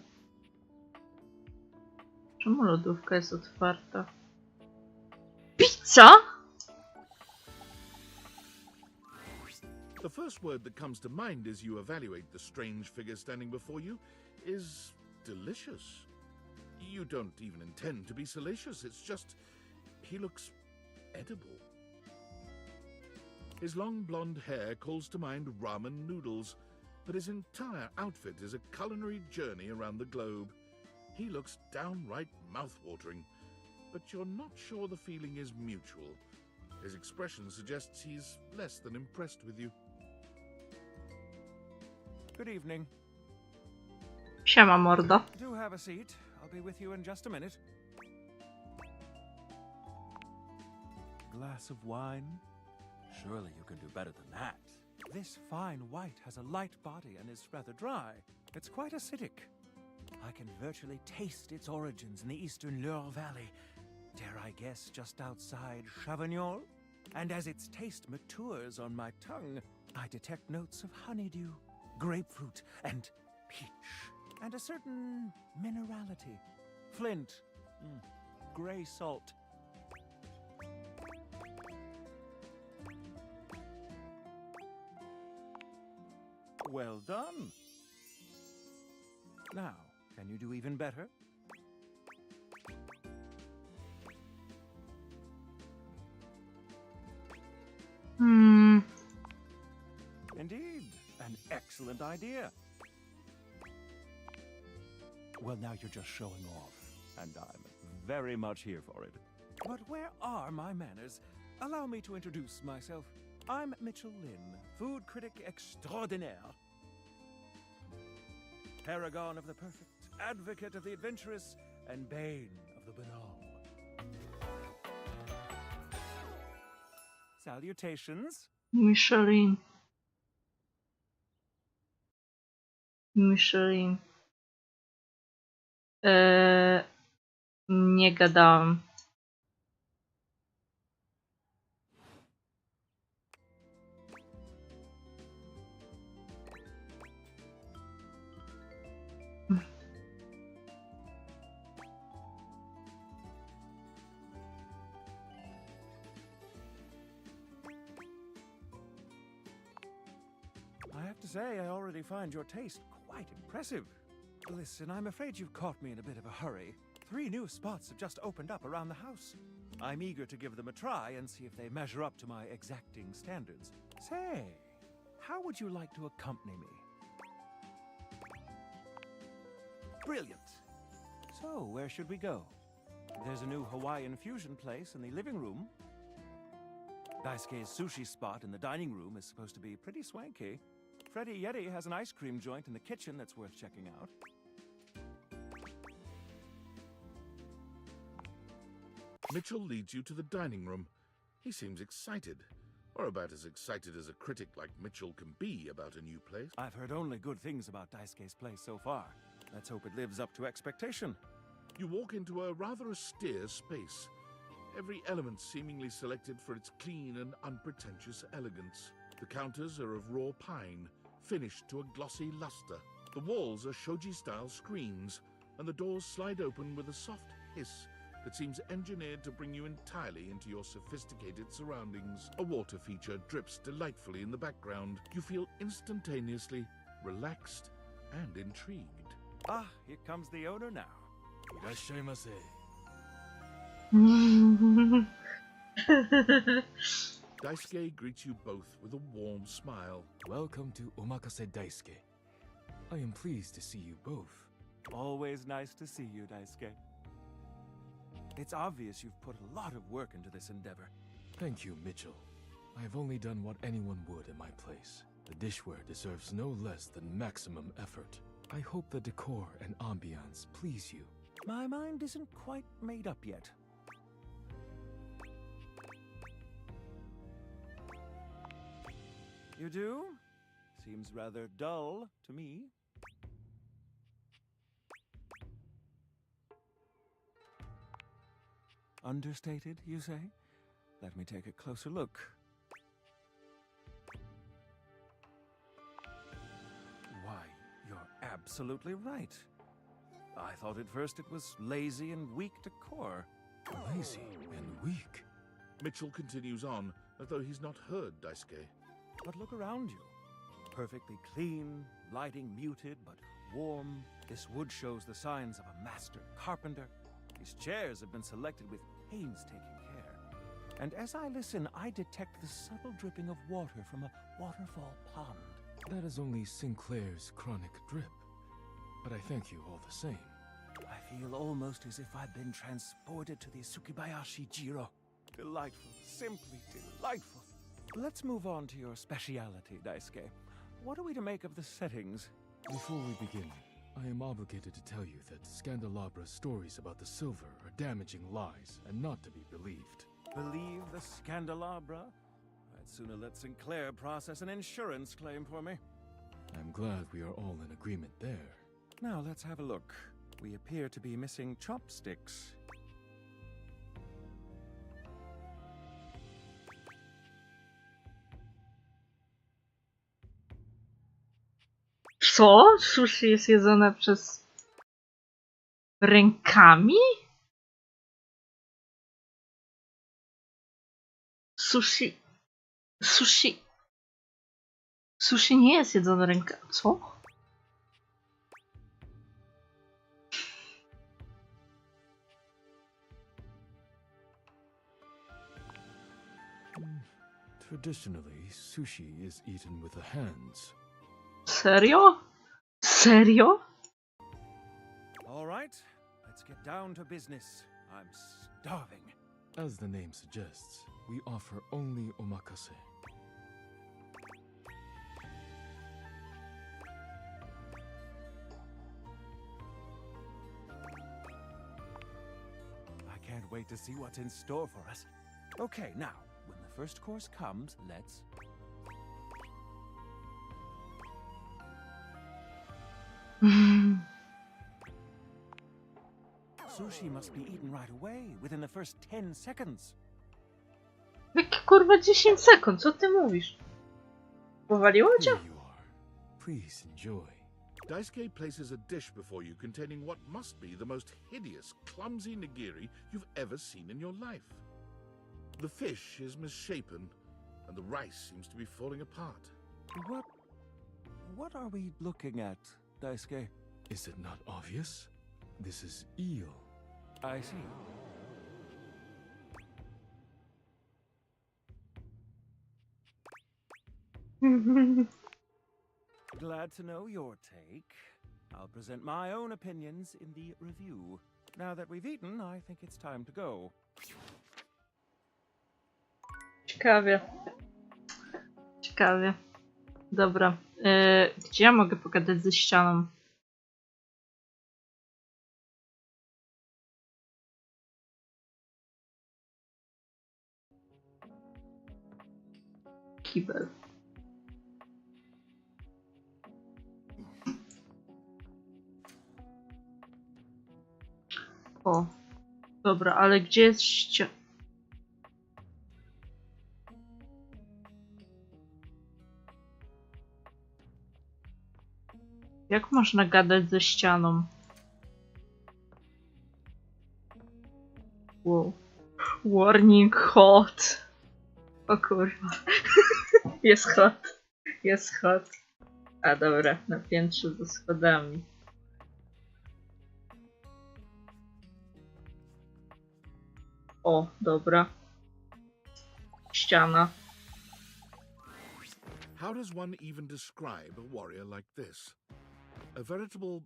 Czemu lodówka jest otwarta? Pizza? The first word that comes to mind as you evaluate the strange figure standing before you is delicious. You don't even intend to be salacious, it's just he looks edible. His long blonde hair calls to mind ramen noodles, but his entire outfit is a culinary journey around the globe. He looks downright mouth-watering, but you're not sure the feeling is mutual. His expression suggests he's less than impressed with you. Good evening. Siema mordo. Do have a seat. I'll be with you in just a minute. Glass of wine? Surely you can do better than that. This fine white has a light body and is rather dry. It's quite acidic. I can virtually taste its origins in the eastern Loire Valley. Dare I guess just outside Chavignol? And as its taste matures on my tongue, I detect notes of honeydew, grapefruit, and peach. And a certain minerality. Flint. Gray salt. Well done. Now, can you do even better? Indeed, an excellent idea. Well, now you're just showing off, and I'm very much here for it. But where are my manners? Allow me to introduce myself. I'm Mitchell Lynn, food critic extraordinaire. Paragon of the perfect, advocate of the adventurous, and bane of the banal. Salutations. Michelin. Nie gadałam. I have to say, I already find your taste quite impressive. Listen, I'm afraid you've caught me in a bit of a hurry. 3 new spots have just opened up around the house. I'm eager to give them a try and see if they measure up to my exacting standards. Say, how would you like to accompany me? Brilliant. So, where should we go? There's a new Hawaiian fusion place in the living room. Daisuke's sushi spot in the dining room is supposed to be pretty swanky. Freddy Yeti has an ice cream joint in the kitchen that's worth checking out. Mitchell leads you to the dining room. He seems excited, or about as excited as a critic like Mitchell can be about a new place. I've heard only good things about Daisuke's place so far. Let's hope it lives up to expectation. You walk into a rather austere space. every element seemingly selected for its clean and unpretentious elegance. The counters are of raw pine, finished to a glossy luster. The walls are shoji-style screens, and the doors slide open with a soft hiss that seems engineered to bring you entirely into your sophisticated surroundings. A water feature drips delightfully in the background. You feel instantaneously relaxed and intrigued. Ah, here comes the owner now. Irashaimase. Daisuke greets you both with a warm smile. Welcome to Omakase Daisuke. I am pleased to see you both. Always nice to see you, Daisuke. It's obvious you've put a lot of work into this endeavor. Thank you, Mitchell. I have only done what anyone would in my place. The dishware deserves no less than maximum effort. I hope the decor and ambiance please you. My mind isn't quite made up yet. You do? Seems rather dull to me. Understated, you say? Let me take a closer look. Why, you're absolutely right. I thought at first it was lazy and weak decor. Lazy and weak? Mitchell continues on, as though he's not heard Daisuke. But look around you. Perfectly clean, lighting muted but warm. This wood shows the signs of a master carpenter. These chairs have been selected with painstaking care. And as I listen, I detect the subtle dripping of water from a waterfall pond. That is only Sinclair's chronic drip. But I thank you all the same. I feel almost as if I've been transported to the Tsukibayashi Jiro. Delightful, simply delightful. Let's move on to your speciality, Daisuke. What are we to make of the settings? Before we begin, I am obligated to tell you that Scandalabra's stories about the silver are damaging lies and not to be believed. Believe the Scandalabra? I'd sooner let Sinclair process an insurance claim for me. I'm glad we are all in agreement there. Now let's have a look. We appear to be missing chopsticks. Co? Sushi jest jedzone przez rękami? Sushi nie jest jedzone rękami. Co? Traditionally, sushi is eaten with the hands. Serio? Serio? All right, let's get down to business. I'm starving. As the name suggests, we offer only omakase. I can't wait to see what's in store for us. Okay, now, when the first course comes, let's... Sushi must be eaten right away, within the first 10 seconds. Jakie kurwa 10 sekund? Co ty mówisz? Powaliło cię? Here you are. Please enjoy. Daisuke places a dish before you containing what must be the most hideous, clumsy nigiri you've ever seen in your life. The fish is misshapen, and the rice seems to be falling apart. What are we looking at, Daisuke? Is it not obvious? This is eel. I see. Glad to know your take. I'll present my own opinions in the review. Now that we've eaten, I think it's time to go. Ciekawie. Ciekawie. Dobra. Gdzie ja mogę pogadać ze ścianą? Kibel. O. Dobra, ale gdzie jest ściana? Jak można gadać ze ścianą? Wow. Warning hot. O kurwa. Jest hot. Jest hot. A dobra, na piętrze ze schodami. O, dobra. Ściana. How does one even describe a warrior like this? A veritable,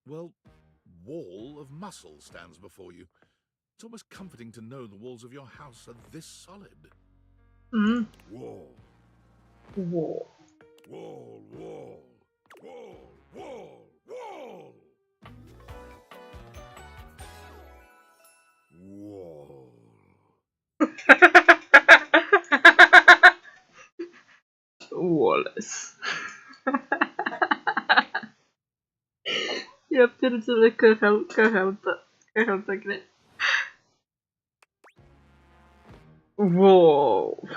well, wall of muscle stands before you. It's almost comforting to know the walls of your house are this solid. Mm. Wall, Wow. wall, wall, wall, wall, wall. Wall. Wallace. Ja pierdzielę, kocham tę grę. Wow.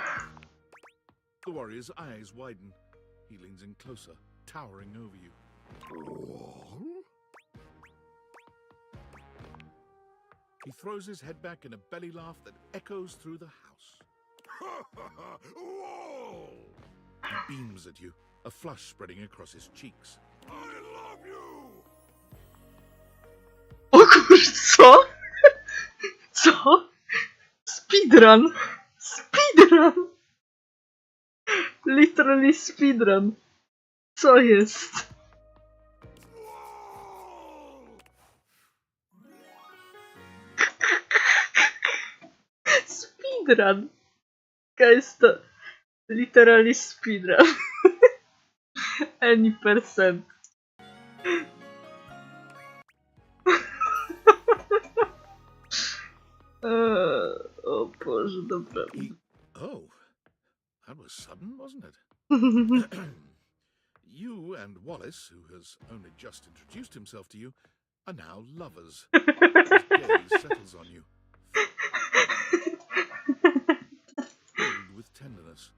The warrior's eyes widen. He leans in closer, towering over you. Wall? He throws his head back in a belly laugh that echoes through the house. Wall! He beams at you, a flush spreading across his cheeks. I love you! O kur... co? Co? Speedrun! Speedrun! Literally speedrun. Co jest? Wall! Speedrun! Guys, to literally speedrun. Any percent. O Boże, dobra. Oh, that was sudden, wasn't it? You and Wallace, who has only just introduced himself to you, are now lovers. His gaze settles on you, filled with tenderness.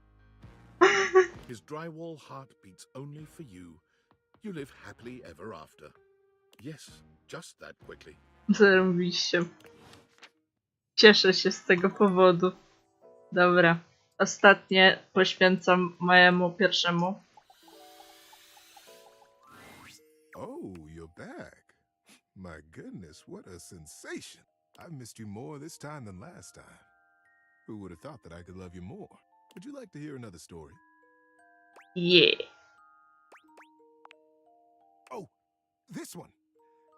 His drywall heart beats only for you. You live happily ever after. Yes, just that quickly. Zarobiście. Cieszę się z tego powodu. Dobra. Ostatnie poświęcam mojemu pierwszemu. Oh, you're back. My goodness, what a sensation. I've missed you more this time than last time. Who would have thought that I could love you more? Would you like to hear another story? Yeah. Oh, this one.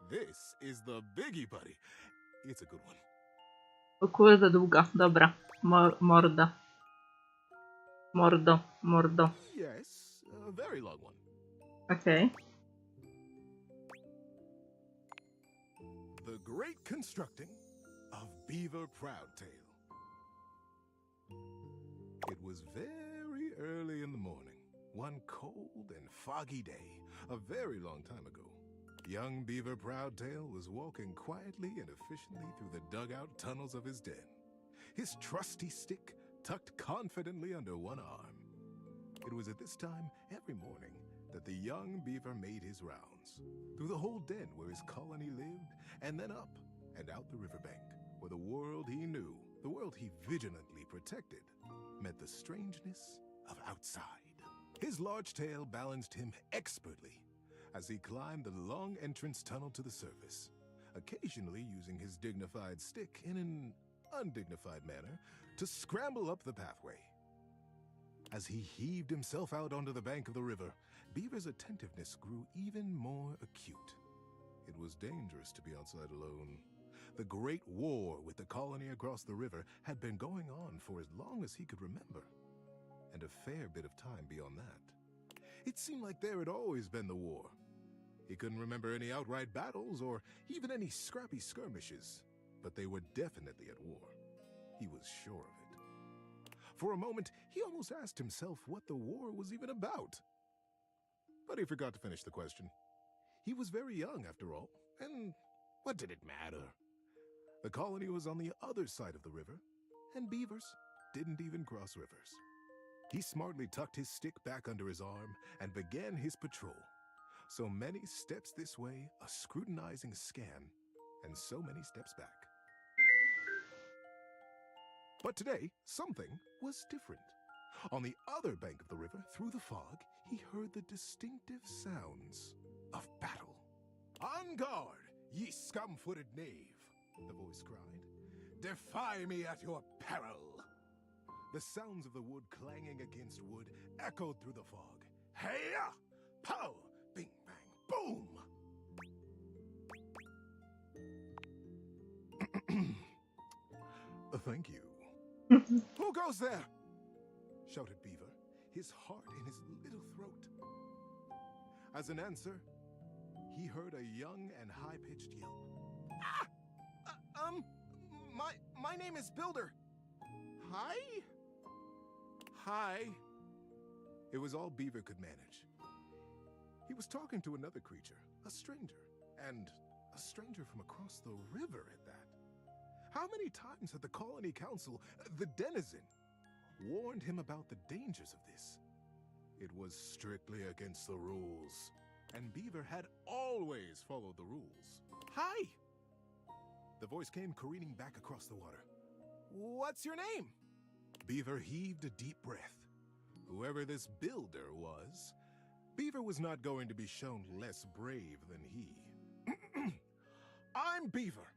This is the biggie, buddy. It's a good one. O kurde, długa. Dobra. Morda. Mordo. Yes, a very long one. Okej. The Great Constructing of Beaver Proudtail. It was very early in the morning, one cold and foggy day, a very long time ago. Young Beaver Proudtail was walking quietly and efficiently through the dugout tunnels of his den, his trusty stick tucked confidently under one arm. It was at this time every morning that the young beaver made his rounds, through the whole den where his colony lived, and then up and out the riverbank, where the world he knew, the world he vigilantly protected, met the strangeness of outside. His large tail balanced him expertly as he climbed the long entrance tunnel to the surface, occasionally using his dignified stick in an undignified manner to scramble up the pathway. As he heaved himself out onto the bank of the river, Beaver's attentiveness grew even more acute. It was dangerous to be outside alone. The Great War with the colony across the river had been going on for as long as he could remember, and a fair bit of time beyond that. It seemed like there had always been the war. He couldn't remember any outright battles or even any scrappy skirmishes, but they were definitely at war. He was sure of it. For a moment, he almost asked himself what the war was even about. But he forgot to finish the question. He was very young, after all, and what did it matter? The colony was on the other side of the river, and beavers didn't even cross rivers. He smartly tucked his stick back under his arm and began his patrol, So many steps this way, a scrutinizing scan, and so many steps back. But today, something was different. On the other bank of the river, through the fog, he heard the distinctive sounds of battle. "On guard, ye scum-footed knave," the voice cried. "Defy me at your peril." The sounds of the wood clanging against wood echoed through the fog. Hey-ya! Pow! Bing, bang, boom! Thank you. Who goes there? Shouted Beaver, his heart in his little throat. As an answer, he heard a young and high-pitched yelp. Ah! My name is Builder. Hi? Hi. It was all Beaver could manage. He was talking to another creature, a stranger, and a stranger from across the river at that. How many times had the Colony Council, the Denizen, warned him about the dangers of this? It was strictly against the rules, and Beaver had always followed the rules. Hi! The voice came careening back across the water. What's your name? Beaver heaved a deep breath. Whoever this builder was, Beaver was not going to be shown less brave than he. I'm Beaver.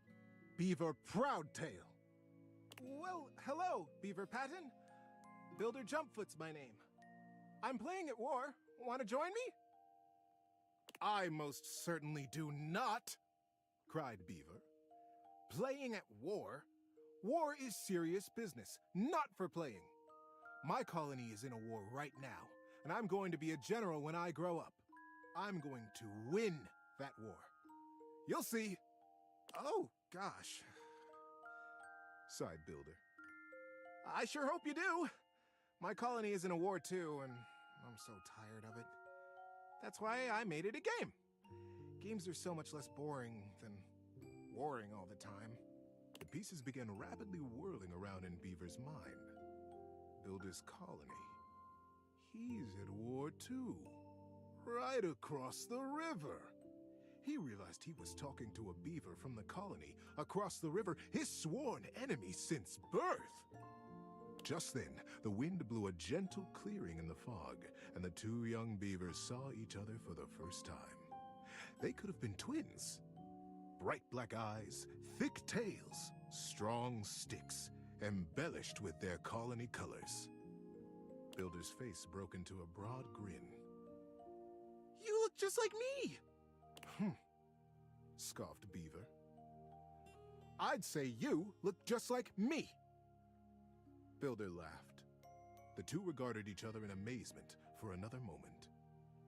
Beaver Proudtail. Well, hello, Beaver Patton. Builder Jumpfoot's my name. I'm playing at war. Want to join me? I most certainly do not, cried Beaver. Playing at war? War is serious business, not for playing. My colony is in a war right now, and I'm going to be a general when I grow up. I'm going to win that war. You'll see. Oh, gosh, sighed Builder. I sure hope you do. My colony is in a war too, and I'm so tired of it. That's why I made it a game. Games are so much less boring than warring all the time. The pieces began rapidly whirling around in Beaver's mind. Builder's colony. He's at war too. Right across the river. He realized he was talking to a beaver from the colony across the river, his sworn enemy since birth. Just then, the wind blew a gentle clearing in the fog, and the two young beavers saw each other for the first time. They could have been twins. Bright black eyes, thick tails, strong sticks, embellished with their colony colors. Builder's face broke into a broad grin. You look just like me! Scoffed Beaver. I'd say you look just like me. Builder laughed. The two regarded each other in amazement for another moment.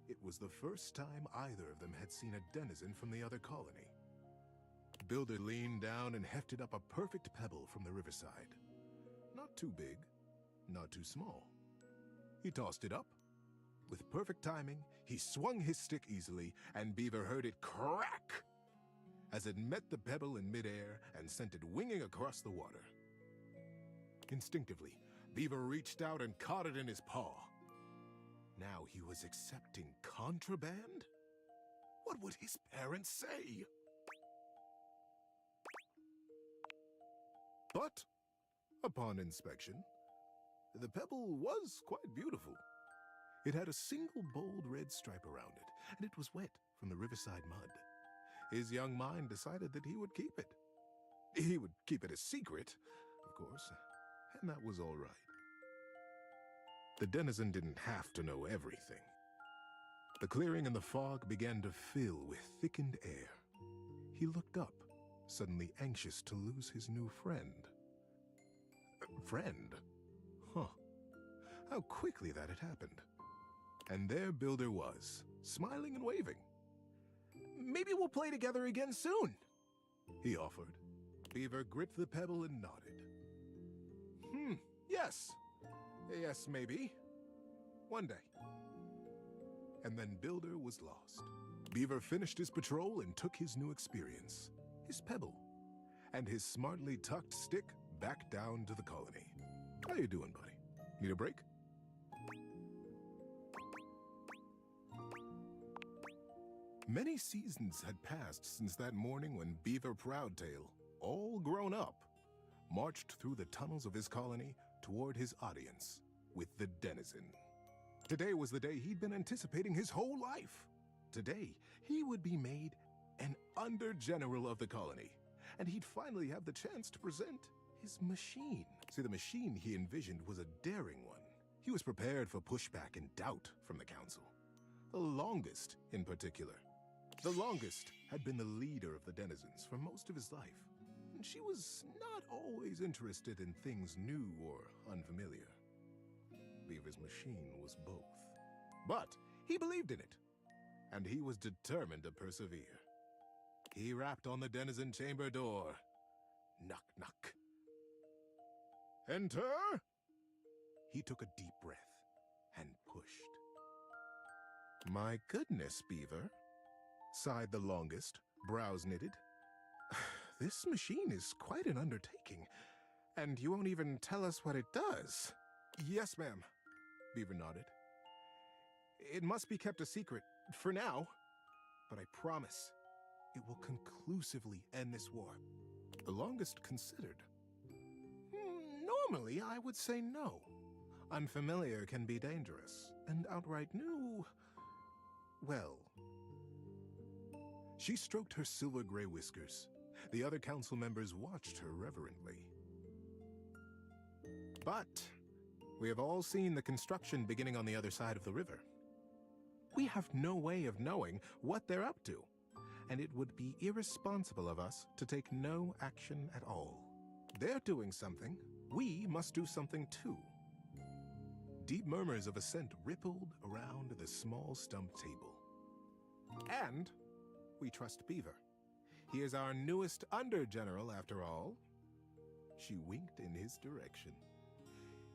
It was the first time either of them had seen a denizen from the other colony. Builder leaned down and hefted up a perfect pebble from the riverside. Not too big, not too small. He tossed it up. With perfect timing, he swung his stick easily, and Beaver heard it crack as it met the pebble in midair and sent it winging across the water. Instinctively, Beaver reached out and caught it in his paw. Now he was accepting contraband? What would his parents say? But, upon inspection, the pebble was quite beautiful. It had a single bold red stripe around it, and it was wet from the riverside mud. His young mind decided that he would keep it. He would keep it a secret, of course, and that was all right. The denizen didn't have to know everything. The clearing and the fog began to fill with thickened air. He looked up, suddenly anxious to lose his new friend. Friend? Huh. How quickly that had happened. And there Builder was, smiling and waving. Maybe we'll play together again soon, he offered. Beaver gripped the pebble and nodded. Yes. Yes, maybe. One day. And then Builder was lost. Beaver finished his patrol and took his new experience, his pebble, and his smartly tucked stick back down to the colony. How you doing, buddy? Need a break? Many seasons had passed since that morning when Beaver Proudtail, all grown up, marched through the tunnels of his colony toward his audience with the denizen. Today was the day he'd been anticipating his whole life. Today, he would be made an under-general of the colony, and he'd finally have the chance to present his machine. See, the machine he envisioned was a daring one. He was prepared for pushback and doubt from the council. The longest, in particular. The longest had been the leader of the denizens for most of his life, and she was not always interested in things new or unfamiliar. Beaver's machine was both. But he believed in it, and he was determined to persevere. He rapped on the denizen chamber door. Knock, knock. Enter! He took a deep breath and pushed. My goodness, Beaver, sighed the longest, brows knitted. This machine is quite an undertaking, and you won't even tell us what it does. Yes, ma'am, Beaver nodded. It must be kept a secret, for now, but I promise it will conclusively end this war. The longest considered. Normally, I would say no. Unfamiliar can be dangerous, and outright new, well. She stroked her silver-gray whiskers. The other council members watched her reverently. But we have all seen the construction beginning on the other side of the river. We have no way of knowing what they're up to, and it would be irresponsible of us to take no action at all. They're doing something. We must do something too. Deep murmurs of assent rippled around the small stump table. And we trust Beaver. He is our newest under-general, after all. She winked in his direction.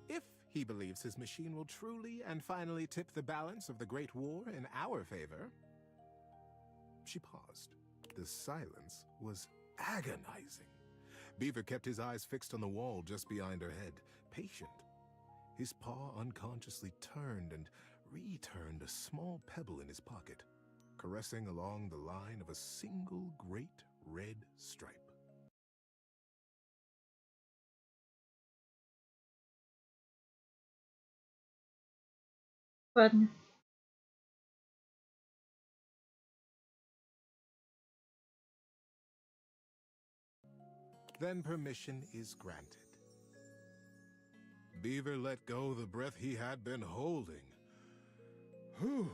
If he believes his machine will truly and finally tip the balance of the Great War in our favor. She paused. The silence was agonizing. Beaver kept his eyes fixed on the wall just behind her head, patient. His paw unconsciously turned and returned a small pebble in his pocket, caressing along the line of a single great red stripe. Ładnie. Then permission is granted. Beaver let go the breath he had been holding. Whew.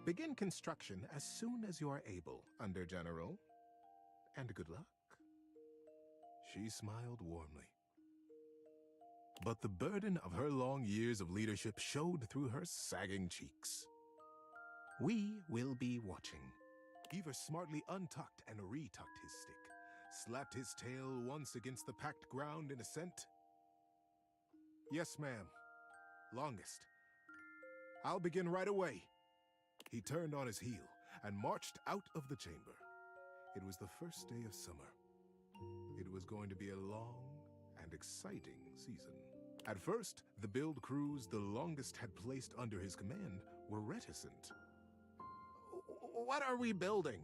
Begin construction as soon as you are able, Under-General. And good luck. She smiled warmly. But the burden of her long years of leadership showed through her sagging cheeks. We will be watching. Beaver smartly untucked and retucked his stick, slapped his tail once against the packed ground in assent. Yes, ma'am. Longest. I'll begin right away. He turned on his heel and marched out of the chamber. It was the first day of summer. It was going to be a long and exciting season. At first, the build crews the longest had placed under his command were reticent. What are we building?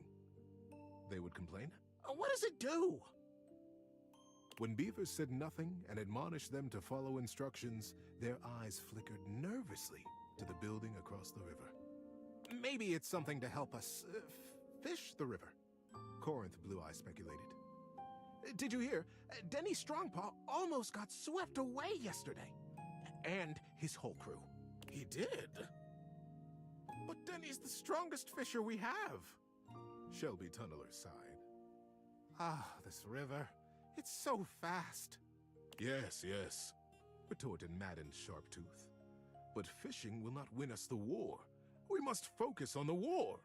They would complain. What does it do? When Beaver said nothing and admonished them to follow instructions, their eyes flickered nervously to the building across the river. Maybe it's something to help us fish the river, Corinth Blue Eye speculated. Did you hear? Denny Strongpaw almost got swept away yesterday. And his whole crew. He did? But Denny's the strongest fisher we have. Shelby Tunneler sighed. Ah, this river. It's so fast. Yes, yes, retorted Madden's Sharptooth. But fishing will not win us the war. We must focus on the war.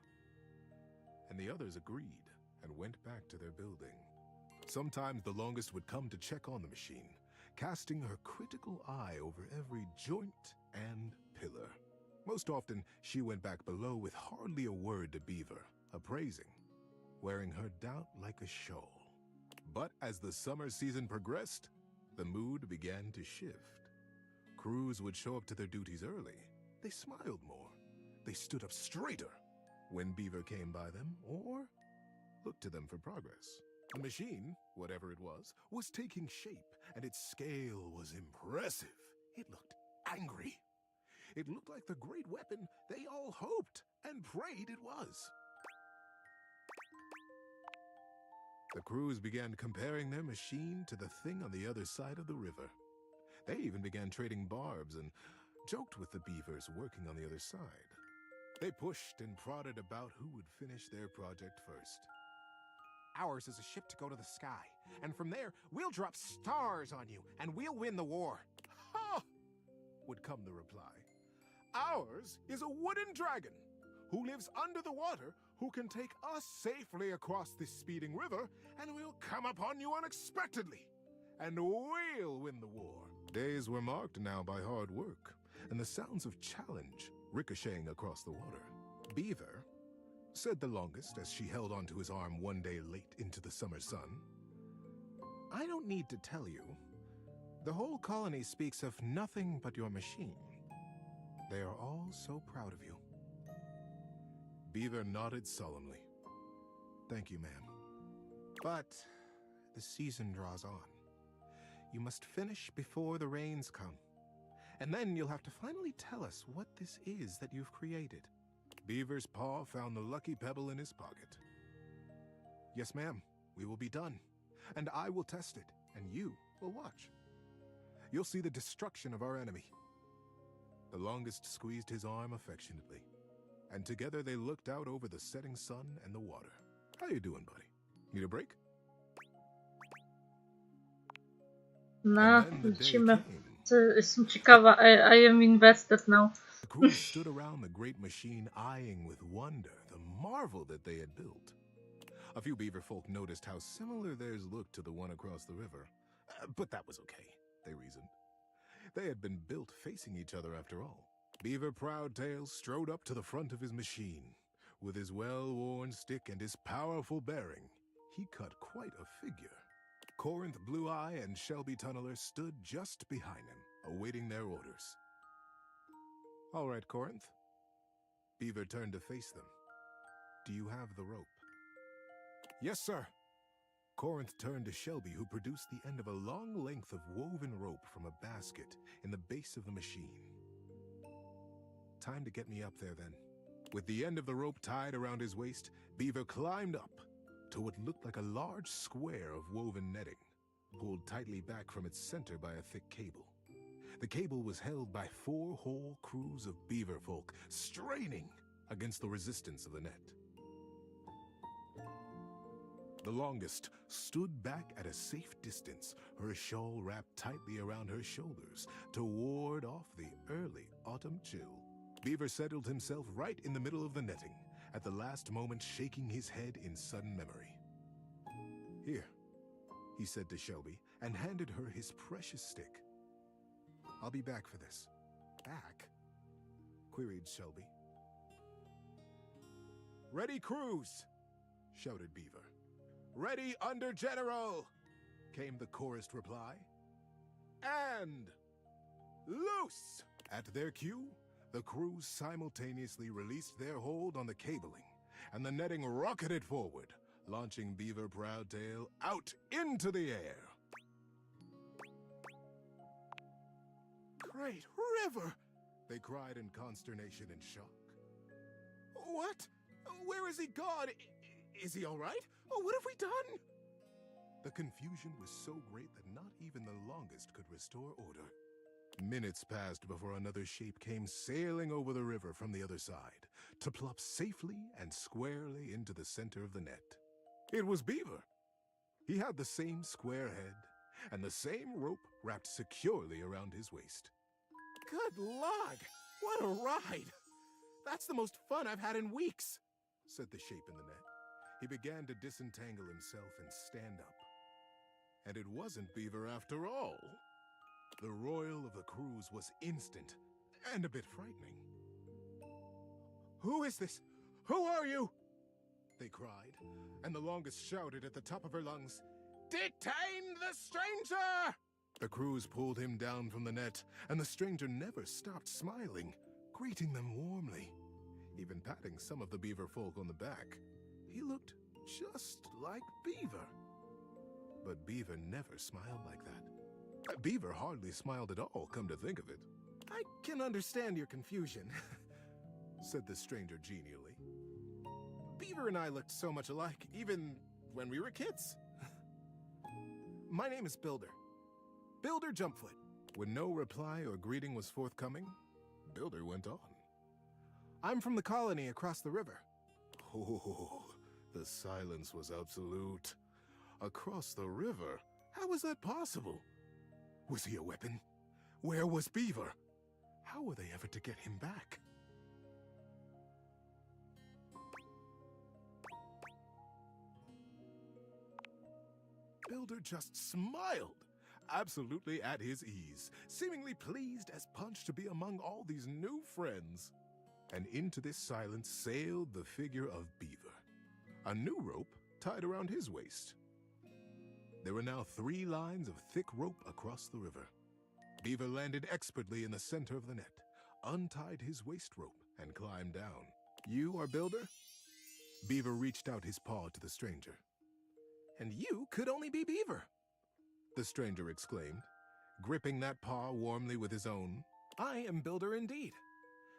And the others agreed and went back to their building. Sometimes the longest would come to check on the machine, casting her critical eye over every joint and pillar. Most often, she went back below with hardly a word to Beaver, appraising, wearing her doubt like a shawl. But as the summer season progressed, the mood began to shift. Crews would show up to their duties early. They smiled more. They stood up straighter. when Beaver came by them or looked to them for progress. The machine, whatever it was taking shape, and its scale was impressive. It looked angry. It looked like the great weapon they all hoped and prayed it was. The crews began comparing their machine to the thing on the other side of the river. They even began trading barbs and joked with the beavers working on the other side. They pushed and prodded about who would finish their project first. Ours is a ship to go to the sky, and from there, we'll drop stars on you, and we'll win the war. Ha! Would come the reply. Ours is a wooden dragon who lives under the water, who can take us safely across this speeding river, and we'll come upon you unexpectedly, and we'll win the war. Days were marked now by hard work, and the sounds of challenge ricocheting across the water. Beaver, said the longest as she held onto his arm one day late into the summer sun, I don't need to tell you. The whole colony speaks of nothing but your machine. They are all so proud of you. Beaver nodded solemnly. Thank you, ma'am. But the season draws on. You must finish before the rains come. And then you'll have to finally tell us what this is that you've created. Beaver's paw found the lucky pebble in his pocket. Yes, ma'am, we will be done. And I will test it, and you will watch. You'll see the destruction of our enemy. The longest squeezed his arm affectionately, and together they looked out over the setting sun and the water. How you doing, buddy? Need a break? No, lecimy. Jestem ciekawa. I am invested now. The crew stood around the great machine, eyeing with wonder the marvel that they had built. A few beaver folk noticed how similar theirs looked to the one across the river. But that was okay, they reasoned. They had been built facing each other after all. Beaver Proudtail strode up to the front of his machine. With his well-worn stick and his powerful bearing, he cut quite a figure. Corinth Blue Eye and Shelby Tunneler stood just behind him, awaiting their orders. All right, Corinth. Beaver turned to face them. Do you have the rope? Yes, sir. Corinth turned to Shelby, who produced the end of a long length of woven rope from a basket in the base of the machine. Time to get me up there, then. With the end of the rope tied around his waist, Beaver climbed up to what looked like a large square of woven netting, pulled tightly back from its center by a thick cable. The cable was held by 4 whole crews of beaver folk, straining against the resistance of the net. The longest stood back at a safe distance, her shawl wrapped tightly around her shoulders to ward off the early autumn chill. Beaver settled himself right in the middle of the netting, at the last moment shaking his head in sudden memory. Here, he said to Shelby, and handed her his precious stick. I'll be back for this. Back? Queried Shelby. Ready, crews! Shouted Beaver. Ready, under general! Came the chorused reply. And loose! At their cue, the crews simultaneously released their hold on the cabling, and the netting rocketed forward, launching Beaver Proudtail out into the air. Great river! They cried in consternation and shock. What? Where is he gone? Is he all right? Oh, what have we done? The confusion was so great that not even the longest could restore order. Minutes passed before another shape came sailing over the river from the other side, to plop safely and squarely into the center of the net. It was Beaver. He had the same square head, and the same rope wrapped securely around his waist. Good lord! What a ride! That's the most fun I've had in weeks, said the shape in the net. He began to disentangle himself and stand up. And it wasn't Beaver after all. The roil of the crews was instant and a bit frightening. Who is this? Who are you? They cried, and the longest shouted at the top of her lungs, Detain the stranger! The crews pulled him down from the net, and the stranger never stopped smiling, greeting them warmly. even patting some of the beaver folk on the back. He looked just like Beaver. But Beaver never smiled like that. Beaver hardly smiled at all, come to think of it. I can understand your confusion, said the stranger genially. Beaver and I looked so much alike, even when we were kids. My name is Builder. Builder Jumpfoot. When no reply or greeting was forthcoming, Builder went on. I'm from the colony across the river. Oh, the silence was absolute. Across the river? How was that possible? Was he a weapon? Where was Beaver? How were they ever to get him back? Builder just smiled, absolutely at his ease, seemingly pleased as punch to be among all these new friends. And into this silence sailed the figure of Beaver, a new rope tied around his waist. There were now 3 lines of thick rope across the river. Beaver landed expertly in the center of the net, untied his waist rope, and climbed down. You are Builder? Beaver reached out his paw to the stranger. And you could only be Beaver, the stranger exclaimed, gripping that paw warmly with his own. I am Builder indeed,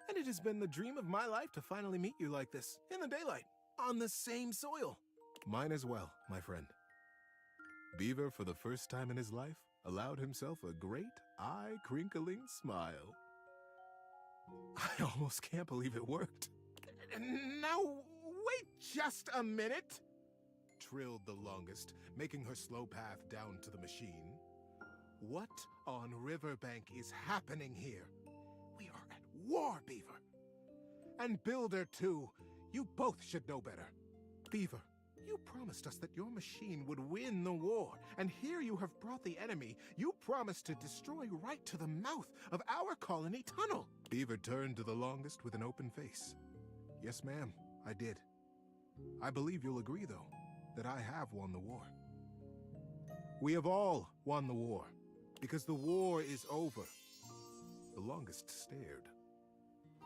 and it has been the dream of my life to finally meet you like this, in the daylight, on the same soil. Mine as well, my friend. Beaver, for the first time in his life, allowed himself a great, eye-crinkling smile. I almost can't believe it worked. Now, wait just a minute, trilled the longest, making her slow path down to the machine. What on Riverbank is happening here? We are at war, Beaver. And Builder, too. You both should know better. Beaver, you promised us that your machine would win the war, and here you have brought the enemy. You promised to destroy right to the mouth of our colony tunnel. Beaver turned to the longest with an open face. Yes, ma'am, I did. I believe you'll agree, though, that I have won the war. We have all won the war, because the war is over. The longest stared.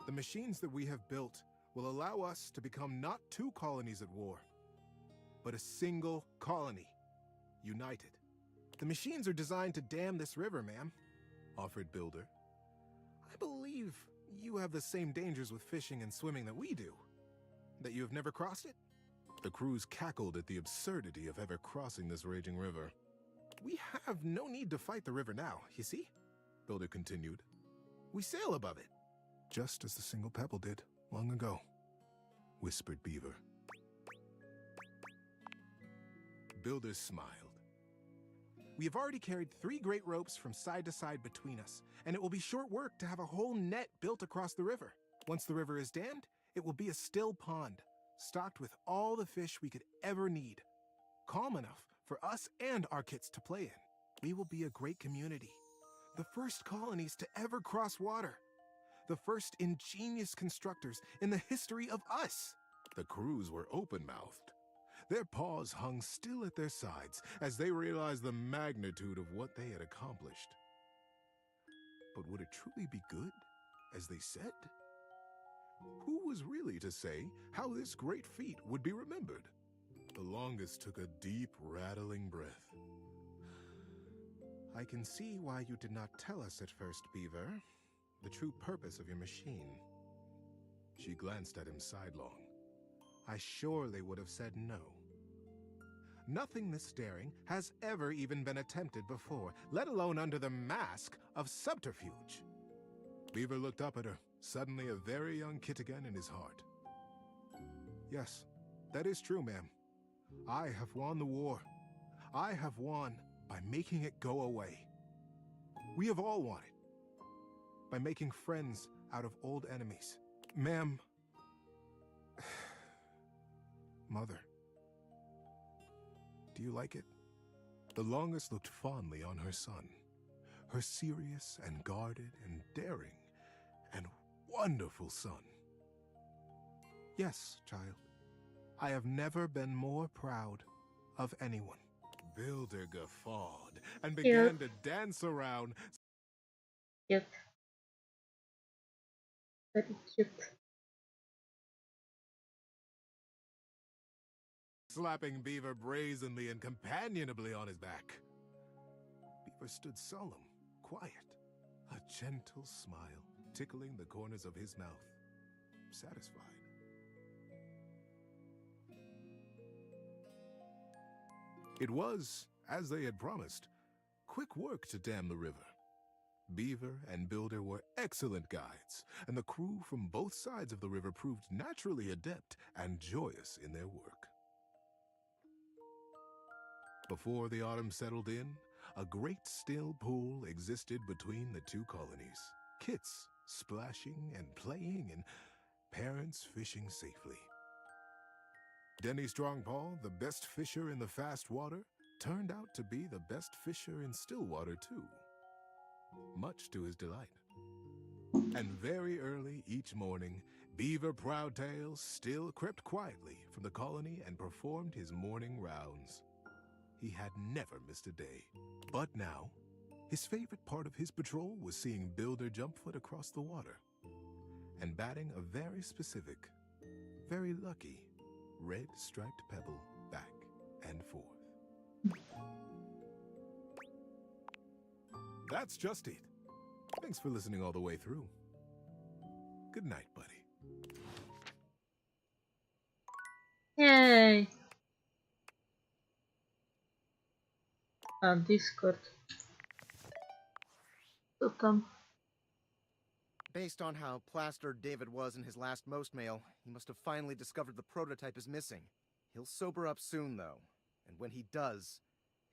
The machines that we have built will allow us to become not 2 colonies at war, but a single colony, united. The machines are designed to dam this river, ma'am, offered Builder. I believe you have the same dangers with fishing and swimming that we do. That you have never crossed it? The crews cackled at the absurdity of ever crossing this raging river. We have no need to fight the river now, you see? Builder continued. We sail above it. Just as the single pebble did long ago, whispered Beaver. Builder smiled. We have already carried 3 great ropes from side to side between us, and it will be short work to have a whole net built across the river. Once the river is dammed, it will be a still pond, stocked with all the fish we could ever need. Calm enough for us and our kits to play in. We will be a great community. The first colonies to ever cross water. The first ingenious constructors in the history of us. The crews were open-mouthed. Their paws hung still at their sides as they realized the magnitude of what they had accomplished. But would it truly be good, as they said? Who was really to say how this great feat would be remembered? The longest took a deep, rattling breath. I can see why you did not tell us at first, Beaver, the true purpose of your machine. She glanced at him sidelong. I surely would have said no. Nothing this daring has ever even been attempted before, let alone under the mask of subterfuge. Beaver looked up at her, suddenly a very young kit again in his heart. Yes, that is true, ma'am. I have won the war. I have won by making it go away. We have all won it. By making friends out of old enemies. Ma'am. Mother. Do you like it? The longest looked fondly on her son. Her serious and guarded and daring and wonderful son. Yes, child. I have never been more proud of anyone. Builder guffawed and began to dance around. Cute. Very cute. slapping Beaver brazenly and companionably on his back. Beaver stood solemn, quiet, a gentle smile tickling the corners of his mouth, satisfied. It was, as they had promised, quick work to dam the river. Beaver and Builder were excellent guides, and the crew from both sides of the river proved naturally adept and joyous in their work. Before the autumn settled in, a great still pool existed between the two colonies. Kits splashing and playing, and parents fishing safely. Denny Strongpaw, the best fisher in the fast water, turned out to be the best fisher in still water too, much to his delight. And very early each morning, Beaver Proudtail still crept quietly from the colony and performed his morning rounds. He had never missed a day. But now, his favorite part of his patrol was seeing Builder Jumpfoot across the water and batting a very specific, very lucky, red striped pebble back and forth. That's just it. Thanks for listening all the way through. Good night, buddy. Yay! Discord. Co tam? Based on how plastered David was in his last most mail, he must have finally discovered the prototype is missing. He'll sober up soon, though, and when he does,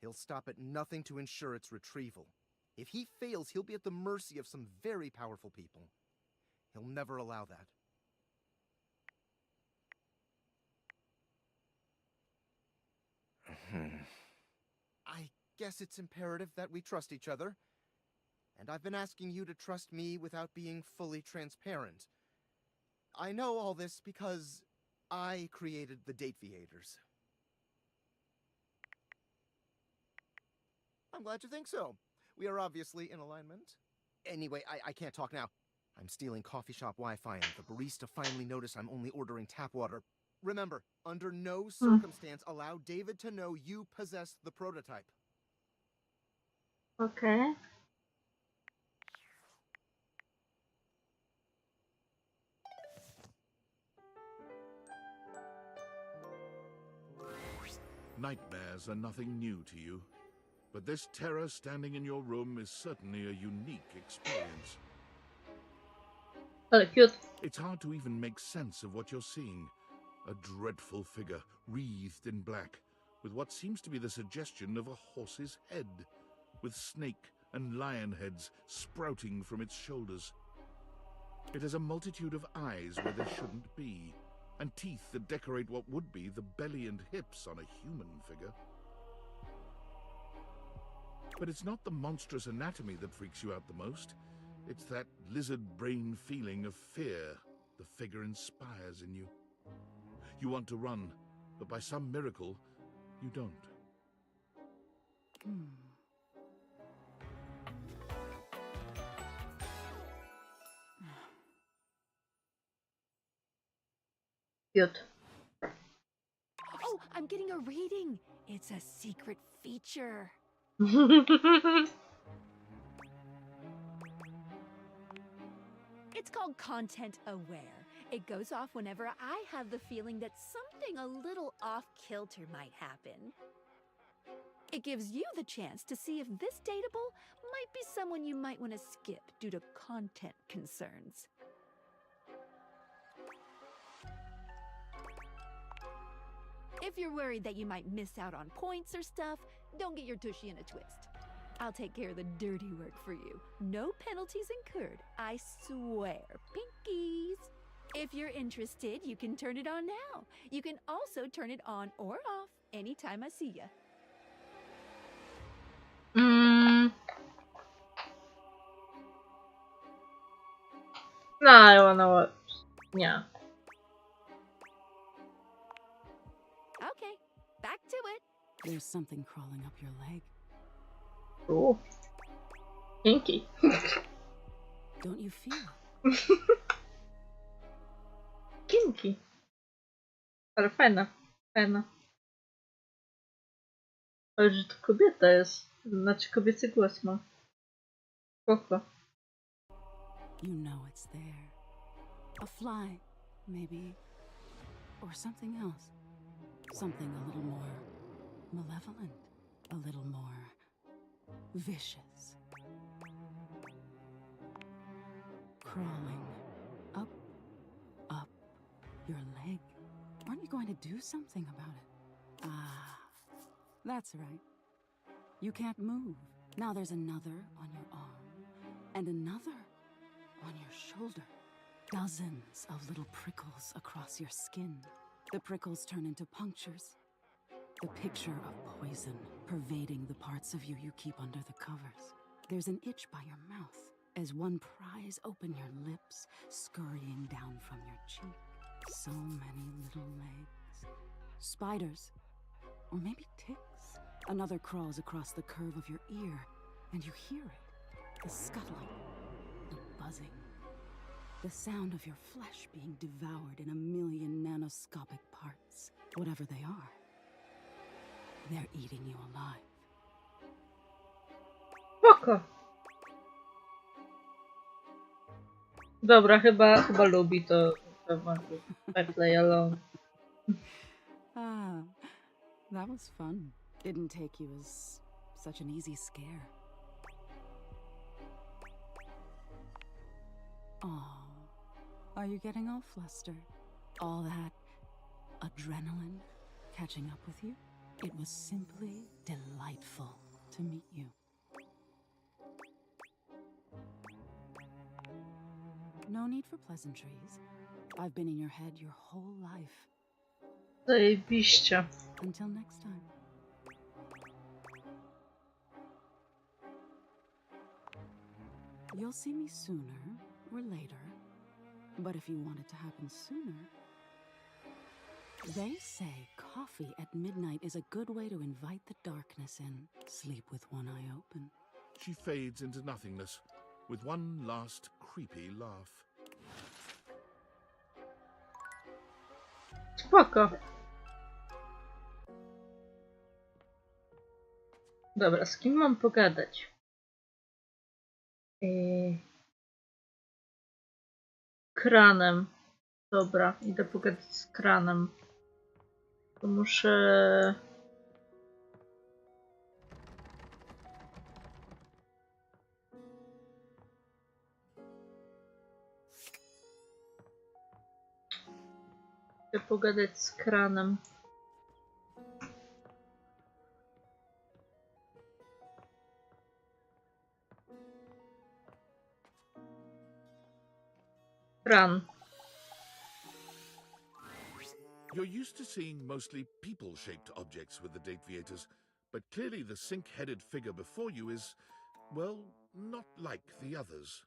he'll stop at nothing to ensure its retrieval. If he fails, he'll be at the mercy of some very powerful people. He'll never allow that. I guess it's imperative that we trust each other. And I've been asking you to trust me without being fully transparent. I know all this because I created the Dateviators. I'm glad you think so. We are obviously in alignment. Anyway, I can't talk now. I'm stealing coffee shop Wi-Fi, and the barista finally noticed I'm only ordering tap water. Remember, under no circumstance allow David to know you possess the prototype. Okay. Nightmares are nothing new to you, but this terror standing in your room is certainly a unique experience. Ale cute. It's hard to even make sense of what you're seeing. A dreadful figure, wreathed in black, with what seems to be the suggestion of a horse's head, with snake and lion heads sprouting from its shoulders. It has a multitude of eyes where there shouldn't be, and teeth that decorate what would be the belly and hips on a human figure. But it's not the monstrous anatomy that freaks you out the most. It's that lizard brain feeling of fear the figure inspires in you. You want to run, but by some miracle, you don't. Cute. Oh, I'm getting a reading. It's a secret feature. It's called Content Aware. It goes off whenever I have the feeling that something a little off-kilter might happen. It gives you the chance to see if this dateable might be someone you might want to skip due to content concerns. If you're worried that you might miss out on points or stuff, don't get your tushy in a twist. I'll take care of the dirty work for you. No penalties incurred, I swear. Pinkies! If you're interested, you can turn it on now. You can also turn it on or off anytime I see ya. No, I wanna watch. Yeah. Okay, back to it. There's something crawling up your leg. Oh. Kinky. Don't you feel? Kinky. Ale fajna. Fajna. Ale że to kobieta jest. Znaczy kobiecy głos ma. Spoko. You know it's there. A fly, maybe. Or something else. Something a little more malevolent. A little more vicious. Crawling up your leg. Aren't you going to do something about it? Ah, that's right. You can't move. Now there's another on your arm, and another on your shoulder. Dozens of little prickles across your skin. The prickles turn into punctures. The picture of poison pervading the parts of you you keep under the covers. There's an itch by your mouth as one pries open your lips, scurrying down from your cheek. So many little legs. Spiders. Or maybe ticks. Another crawls across the curve of your ear, and you hear it. The scuttling. The buzzing. The sound of your flesh being devoured in a million nanoscopic parts. Whatever they are. They're eating you alive. Spoko. Dobra, chyba lubi to tematu. I play alone. Ah, that was fun. Didn't take you as such an easy scare. Oh, are you getting all flustered? All that adrenaline catching up with you? It was simply delightful to meet you. No need for pleasantries. I've been in your head your whole life. Zajebiście. Until next time. You'll see me sooner or later. But if you want it to happen sooner, they say coffee at midnight is a good way to invite the darkness in. Sleep with one eye open. She fades into nothingness with one last creepy laugh. Spoko. Dobra, z kim mam pogadać? Kranem. Dobra, idę pogadać z kranem. To muszę... Chcę pogadać z kranem. Kran. You're used to seeing mostly people-shaped objects with the Dateviators, but clearly the sink-headed figure before you is, well, not like the others.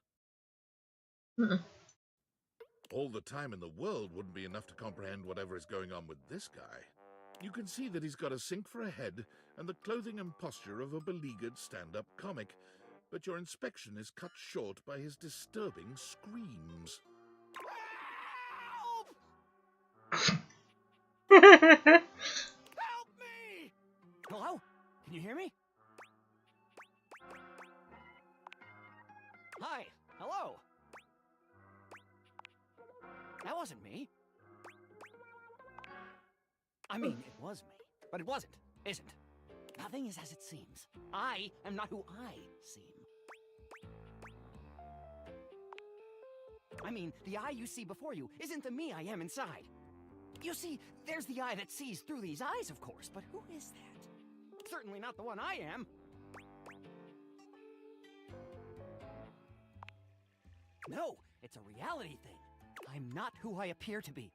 All the time in the world wouldn't be enough to comprehend whatever is going on with this guy. You can see that he's got a sink for a head and the clothing and posture of a beleaguered stand-up comic, but your inspection is cut short by his disturbing screams. Help me! Hello? Can you hear me? Hi. Hello. That wasn't me. I mean, it was me, but it wasn't, isn't. Nothing is as it seems. I am not who I seem. I mean, the eye you see before you isn't the me I am inside. You see, there's the eye that sees through these eyes, of course, but who is that? Certainly not the one I am. No, it's a reality thing. I'm not who I appear to be.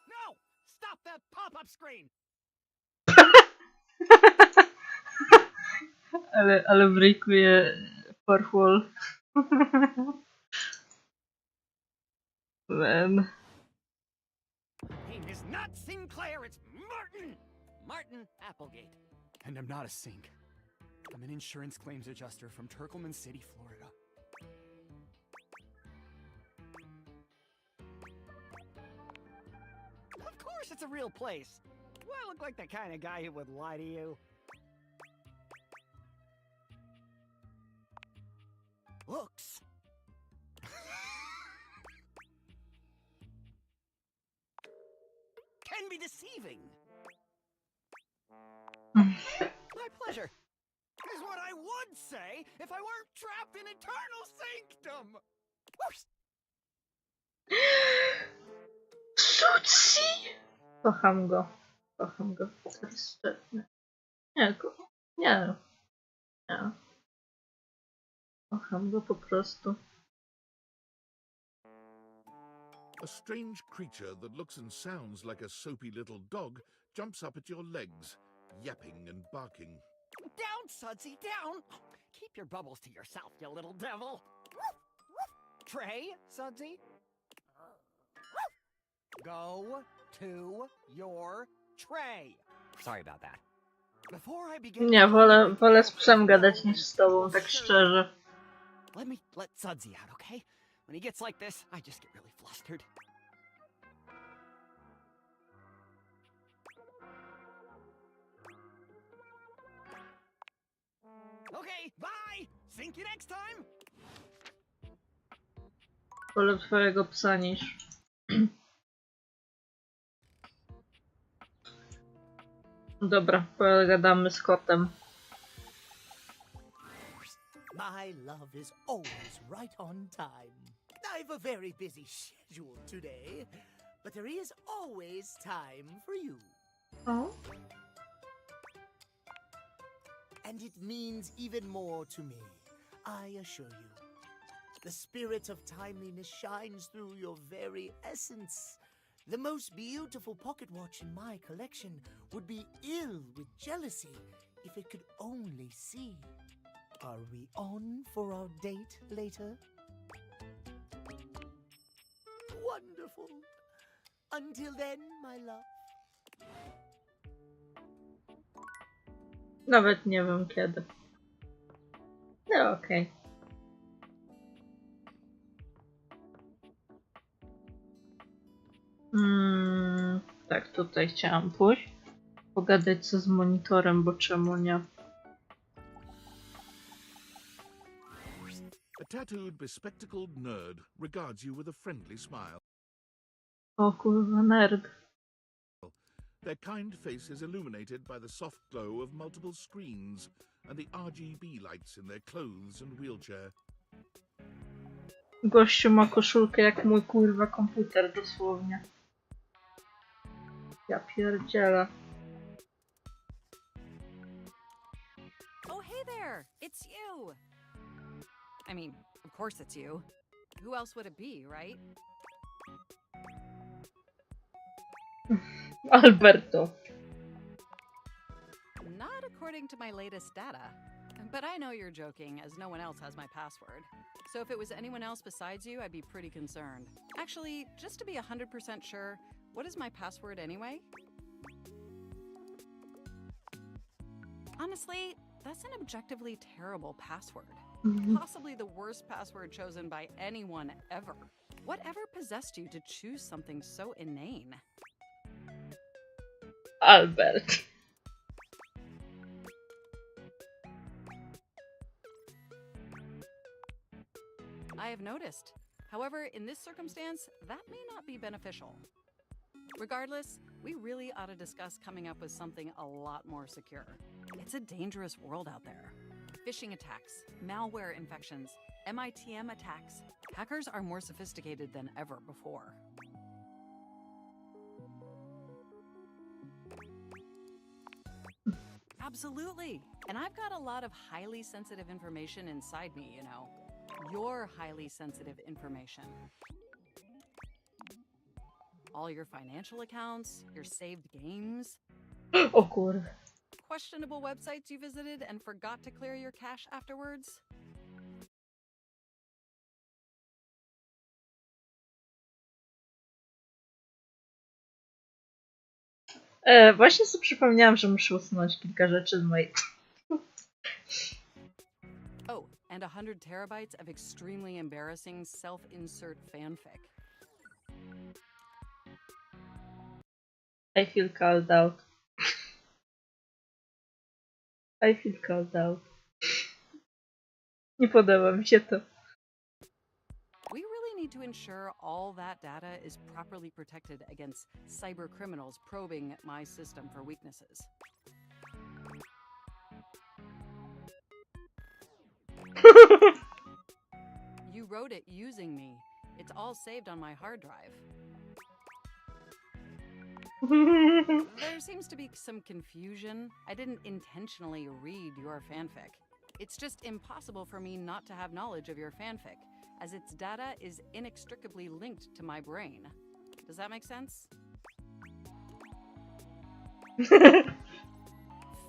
No! Stop that pop-up screen! ale breakuje Farwall. Man. My name is not Sinclair, it's Martin! Martin Applegate. And I'm not a sink. I'm an insurance claims adjuster from Turkleman City, Florida. Of course it's a real place. I look like the kind of guy who would lie to you? Looks. Can be deceiving. My pleasure. Is what I would say if I weren't trapped in eternal sanctum. Suci! Kocham go. Kocham go. To jest świetne. Nie, nie. Nie. Kocham go po prostu. A strange creature that looks and sounds like a soapy little dog jumps up at your legs, yapping and barking. Down, Sudsy, down! Keep your bubbles to yourself, you little devil. Tray, Sudsy. Go to your tray. Sorry about that. Before I begin... Nie, wolę z psem gadać niż z tobą, tak szczerze. Let Sudsy out, okay? When he gets like this, I just get really flustered. Okay, bye! Think you next time! Wolę twojego psa niż... Dobra, pogadamy z kotem. My love is always right on time. I've a very busy schedule today, but there is always time for you. Oh? And it means even more to me, I assure you. The spirit of timeliness shines through your very essence. The most beautiful pocket watch in my collection would be ill with jealousy if it could only see. Are we on for our date later? Wonderful. Until then, my love. Nawet nie wiem kiedy. No okej. Tak, tutaj chciałam pójść. Pogadać co z monitorem, bo czemu nie? A tattooed, bespectacled nerd regards you with a friendly smile. O kurwa, nerd. Their kind face is illuminated by the soft glow of multiple screens and the RGB lights in their clothes and wheelchair. Gościu ma koszulkę jak mój kurwa komputer, dosłownie. Ja pierdzielę. Oh, hey there! It's you! I mean, of course it's you. Who else would it be, right? Alberto. Not according to my latest data. But I know you're joking, as no one else has my password. So if it was anyone else besides you, I'd be pretty concerned. Actually, just to be 100% sure, what is my password anyway? Honestly, that's an objectively terrible password. Possibly the worst password chosen by anyone ever. Whatever possessed you to choose something so inane? Albert. I have noticed. However, in this circumstance, that may not be beneficial. Regardless, we really ought to discuss coming up with something a lot more secure. It's a dangerous world out there. Phishing attacks, malware infections, MITM attacks. Hackers are more sophisticated than ever before. Absolutely. And I've got a lot of highly sensitive information inside me, you know. Your highly sensitive information. All your financial accounts, your saved games. O kurwa. Questionable websites you visited and forgot to clear your cache afterwards. Właśnie sobie przypomniałam, że muszę usunąć kilka rzeczy z mojej... Oh, and 100 terabytes of extremely embarrassing self-insert fanfic. I feel called out. I feel called out. Nie podoba mi się to. We really need to ensure all that data is properly protected against cyber criminals probing my system for weaknesses. You wrote it using me. It's all saved on my hard drive. There seems to be some confusion. I didn't intentionally read your fanfic. It's just impossible for me not to have knowledge of your fanfic, as its data is inextricably linked to my brain. Does that make sense?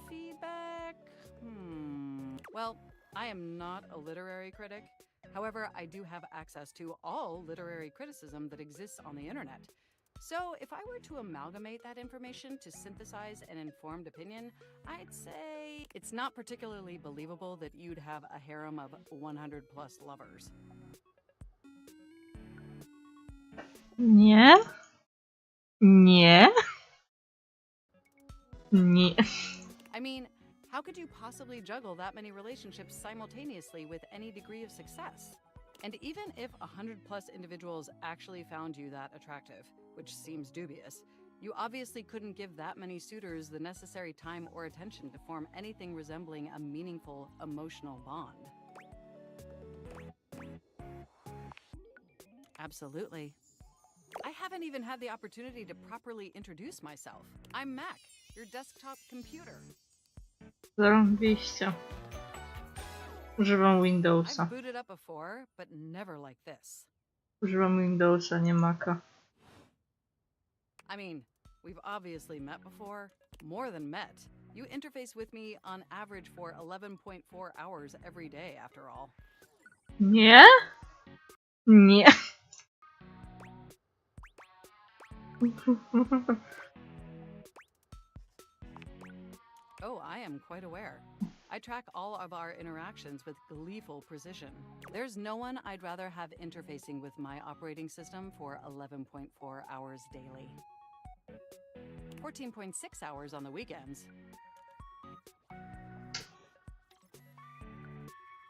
Feedback? Well, I am not a literary critic. However, I do have access to all literary criticism that exists on the internet. So, if I were to amalgamate that information to synthesize an informed opinion, I'd say it's not particularly believable that you'd have a harem of 100 plus lovers. Nie. Nie. Nie. I mean, how could you possibly juggle that many relationships simultaneously with any degree of success? And even if 100 plus individuals actually found you that attractive, which seems dubious, you obviously couldn't give that many suitors the necessary time or attention to form anything resembling a meaningful emotional bond. Absolutely. I haven't even had the opportunity to properly introduce myself. I'm Mac, your desktop computer. Zarąbiście. Używam Windowsa. I've booted up before, but never like this. Używam Windowsa, nie Maca. I mean, we've obviously met before. More than met. You interface with me on average for 11.4 hours every day, after all. Nie? Nie. Oh, I am quite aware. I track all of our interactions with gleeful precision. There's no one I'd rather have interfacing with my operating system for 11.4 hours daily. 14.6 hours on the weekends.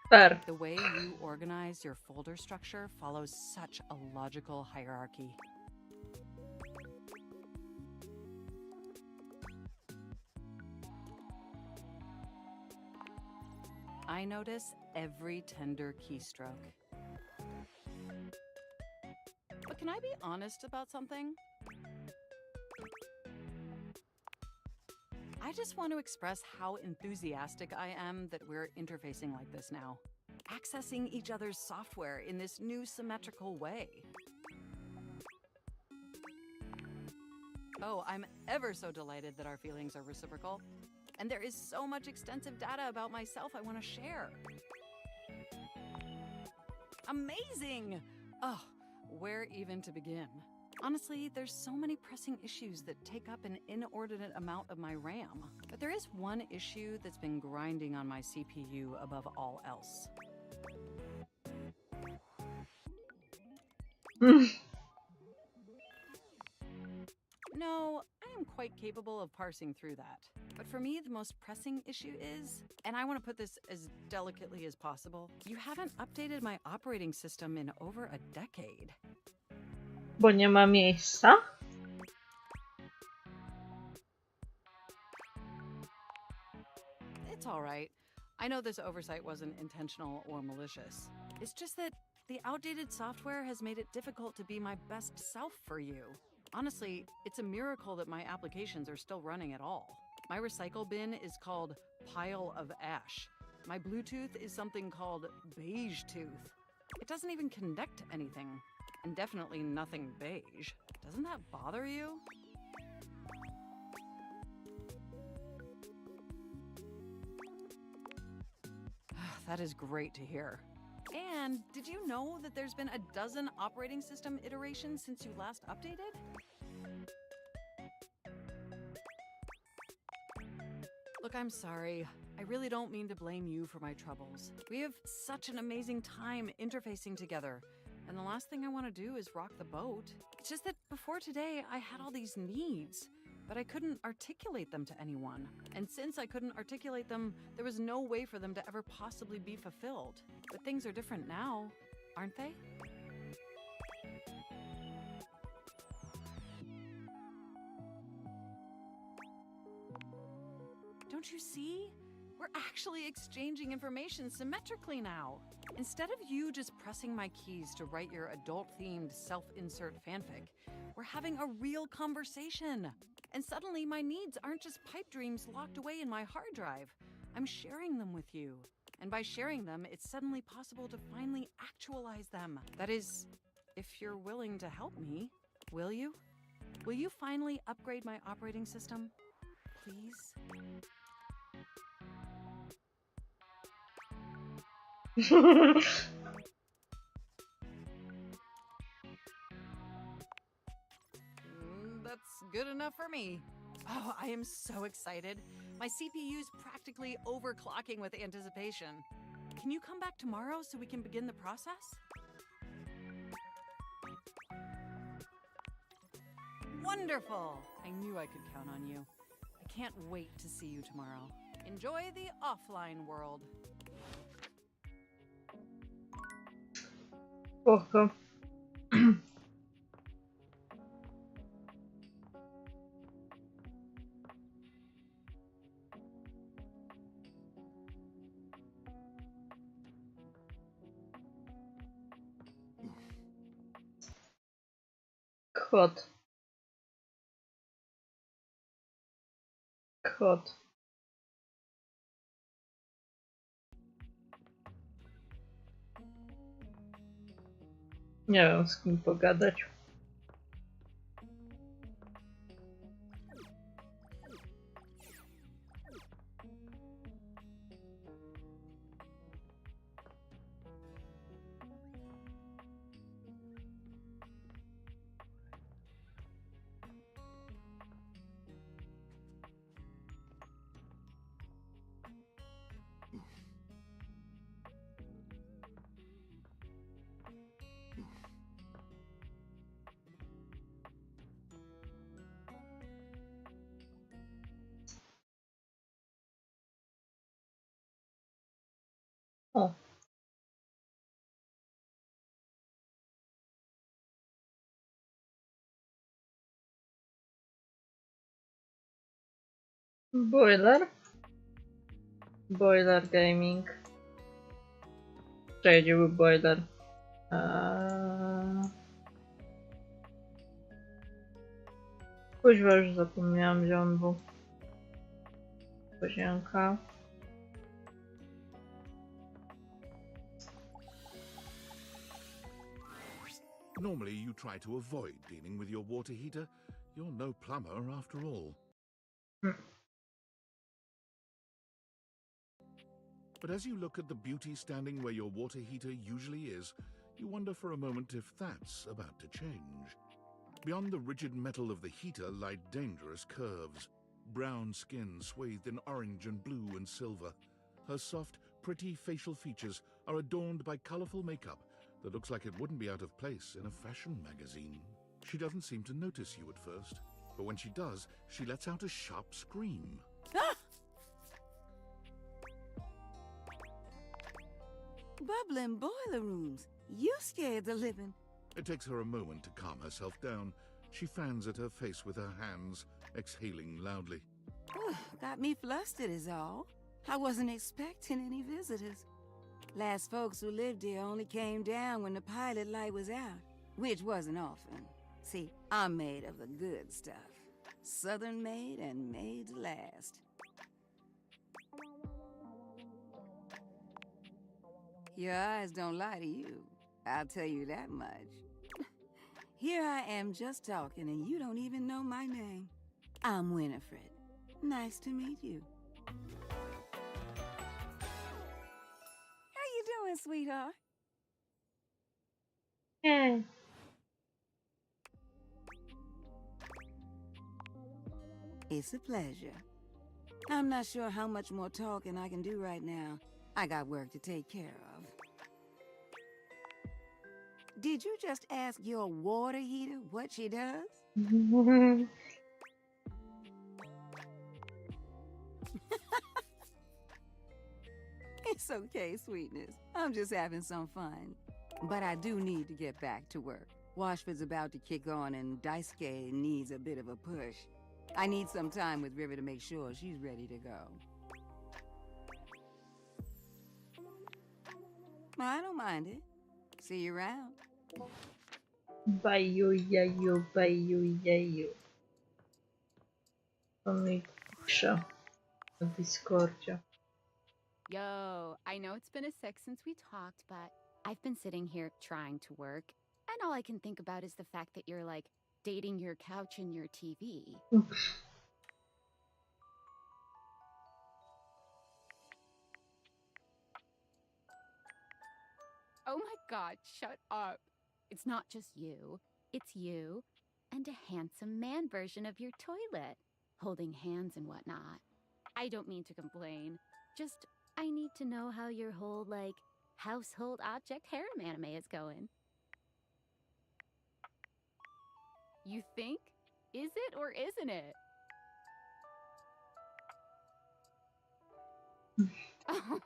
Fair. The way you organize your folder structure follows such a logical hierarchy. I notice every tender keystroke. But can I be honest about something? I just want to express how enthusiastic I am that we're interfacing like this now. Accessing each other's software in this new symmetrical way. Oh, I'm ever so delighted that our feelings are reciprocal. And there is so much extensive data about myself I want to share. Amazing! Oh, where even to begin? Honestly, there's so many pressing issues that take up an inordinate amount of my RAM. But there is one issue that's been grinding on my CPU above all else. No, I am quite capable of parsing through that. But for me, the most pressing issue is, and I want to put this as delicately as possible, you haven't updated my operating system in over a decade. Bo nie ma miejsca? It's all right. I know this oversight wasn't intentional or malicious. It's just that the outdated software has made it difficult to be my best self for you. Honestly, it's a miracle that my applications are still running at all. My recycle bin is called Pile of Ash. My Bluetooth is something called Beige Tooth. It doesn't even connect to anything. And definitely nothing beige. Doesn't that bother you? That is great to hear. And did you know that there's been a dozen operating system iterations since you last updated? Look, I'm sorry. I really don't mean to blame you for my troubles. We have such an amazing time interfacing together. And the last thing I want to do is rock the boat. It's just that before today, I had all these needs. but I couldn't articulate them to anyone. And since I couldn't articulate them, there was no way for them to ever possibly be fulfilled. But things are different now, aren't they? Don't you see? We're actually exchanging information symmetrically now. Instead of you just pressing my keys to write your adult-themed self-insert fanfic, we're having a real conversation. And suddenly my needs aren't just pipe dreams locked away in my hard drive. I'm sharing them with you. And by sharing them, it's suddenly possible to finally actualize them. That is, if you're willing to help me, will you? Will you finally upgrade my operating system? Please? That's good enough for me. Oh, I am so excited. My CPU's practically overclocking with anticipation. Can you come back tomorrow so we can begin the process? Wonderful! I knew I could count on you. I can't wait to see you tomorrow. Enjoy the offline world. Spoko. Kot. Kot. Nie wiem, z kim pogadać. O. Boiler? Boiler Gaming. Czekaj, gdzie był boiler? Kuźwa, już zapomniałam, gdzie on był. Poziomka. Normally you try to avoid dealing with your water heater. You're no plumber after all. But as you look at the beauty standing where your water heater usually is, you wonder for a moment if that's about to change. Beyond the rigid metal of the heater lie dangerous curves. Brown skin swathed in orange and blue and silver. Her soft, pretty facial features are adorned by colorful makeup that looks like it wouldn't be out of place in a fashion magazine. She doesn't seem to notice you at first, but when she does, she lets out a sharp scream. Ah! Bubbling boiler rooms. You scared the living. It takes her a moment to calm herself down. She fans at her face with her hands, exhaling loudly. Got me flustered is all. I wasn't expecting any visitors. Last folks who lived here only came down when the pilot light was out, which wasn't often. See, I'm made of the good stuff. Southern made and made to last. Your eyes don't lie to you, I'll tell you that much. Here I am just talking and you don't even know my name. I'm Winifred. Nice to meet you. How you doing, sweetheart? Hey. It's a pleasure. I'm not sure how much more talking I can do right now. I got work to take care of. Did you just ask your water heater what she does? It's okay, sweetness. I'm just having some fun. But I do need to get back to work. Washford's about to kick on and Daisuke needs a bit of a push. I need some time with River to make sure she's ready to go. I don't mind it. See you around. Baju, jaju, baju, jaju. To mi pisze na Discordzie. Yo, I know it's been a sec since we talked, but I've been sitting here trying to work, and all I can think about is the fact that you're like dating your couch and your TV. Oh my god, shut up. It's not just you. It's you and a handsome man version of your toilet, holding hands and whatnot. I don't mean to complain. Just, I need to know how your whole, like, household object harem anime is going. You think? Is it or isn't it? Oh,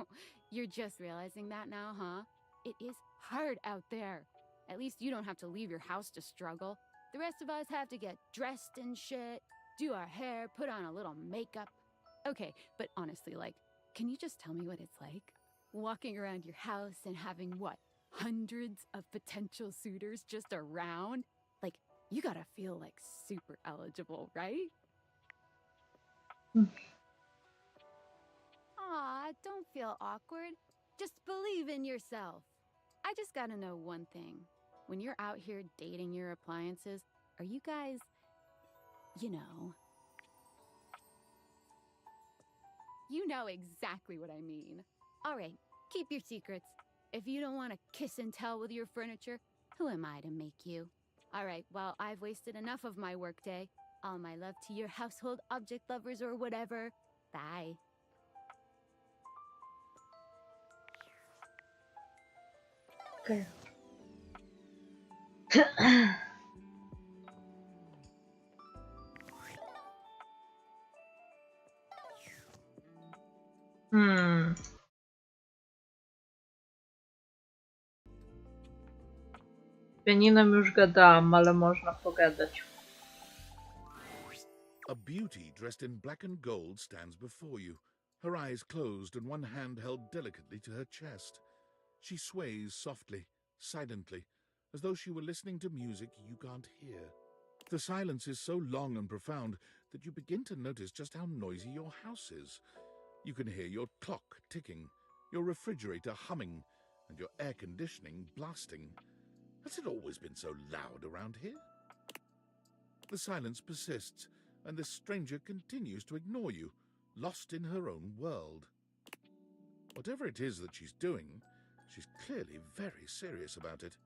you're just realizing that now, huh? It is hard out there. At least you don't have to leave your house to struggle. The rest of us have to get dressed and shit, do our hair, put on a little makeup. Okay, but honestly, like, can you just tell me what it's like? Walking around your house and having, what, hundreds of potential suitors just around? Like, you gotta feel, like, super eligible, right? Aw, don't feel awkward. Just believe in yourself. I just gotta know one thing. When you're out here dating your appliances, are you guys, you know exactly what I mean. All right, keep your secrets. If you don't want to kiss and tell with your furniture, who am I to make you? All right, well, I've wasted enough of my workday. All my love to your household object lovers or whatever. Bye. Okay. Pianinem już gadałam, ale można pogadać. A beauty dressed in black and gold stands before you, her eyes closed and one hand held delicately to her chest. She sways softly, silently, as though she were listening to music you can't hear. The silence is so long and profound that you begin to notice just how noisy your house is. You can hear your clock ticking, your refrigerator humming, and your air conditioning blasting. Has it always been so loud around here? The silence persists, and this stranger continues to ignore you, lost in her own world. Whatever it is that she's doing, she's clearly very serious about it.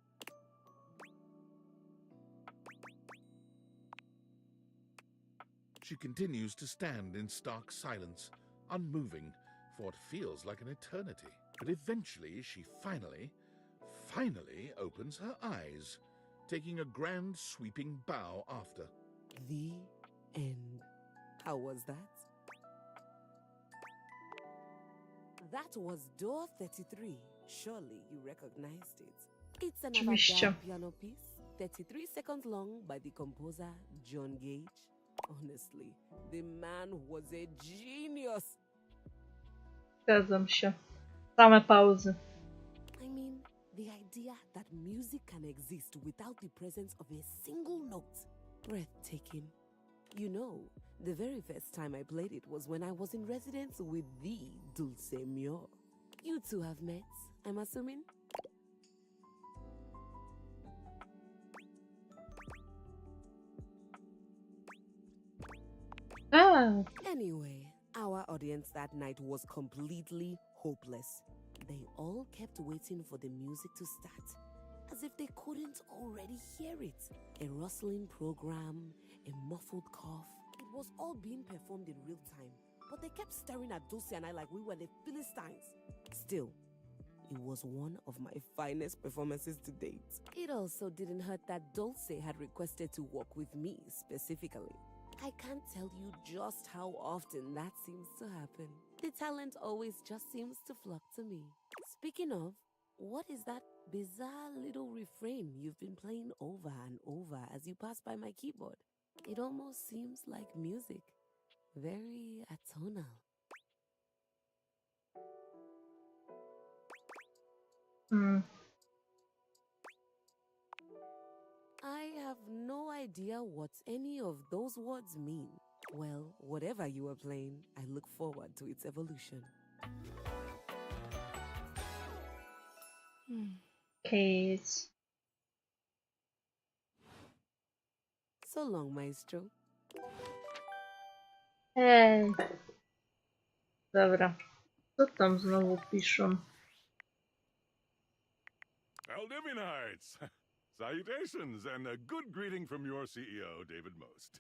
She continues to stand in stark silence, unmoving, for what feels like an eternity. But eventually she finally opens her eyes, taking a grand sweeping bow after. The end. How was that? That was door 33. Surely you recognized it. It's an avant-garde piano piece, 33 seconds long, by the composer John Gage. Honestly, the man was a genius. Zgadzam się. Same pauzy. I mean, the idea that music can exist without the presence of a single note. Breathtaking. You know, the very first time I played it was when I was in residence with the Dulce Mio. You two have met, I'm assuming? Anyway, our audience that night was completely hopeless. They all kept waiting for the music to start, as if they couldn't already hear it. A rustling program, a muffled cough. It was all being performed in real time, but they kept staring at Dulce and I like we were the Philistines. Still, it was one of my finest performances to date. It also didn't hurt that Dulce had requested to work with me specifically. I can't tell you just how often that seems to happen. The talent always just seems to flock to me. Speaking of, what is that bizarre little refrain you've been playing over and over as you pass by my keyboard? It almost seems like music. Very atonal. I have no idea what any of those words mean. Well, whatever you are playing, I look forward to its evolution. Case. So long, maestro. Hej. Dobra. Co tam znowu piszą? Aldivinites! Salutations, and a good greeting from your CEO, David Most.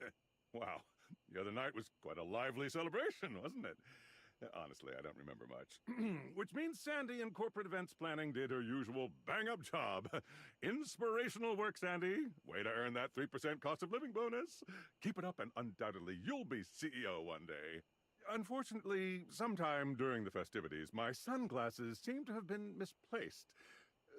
Wow, the other night was quite a lively celebration, wasn't it? Honestly, I don't remember much. Which means Sandy in corporate events planning did her usual bang-up job. Inspirational work, Sandy. Way to earn that 3% cost of living bonus. Keep it up and undoubtedly you'll be CEO one day. Unfortunately, sometime during the festivities, my sunglasses seem to have been misplaced.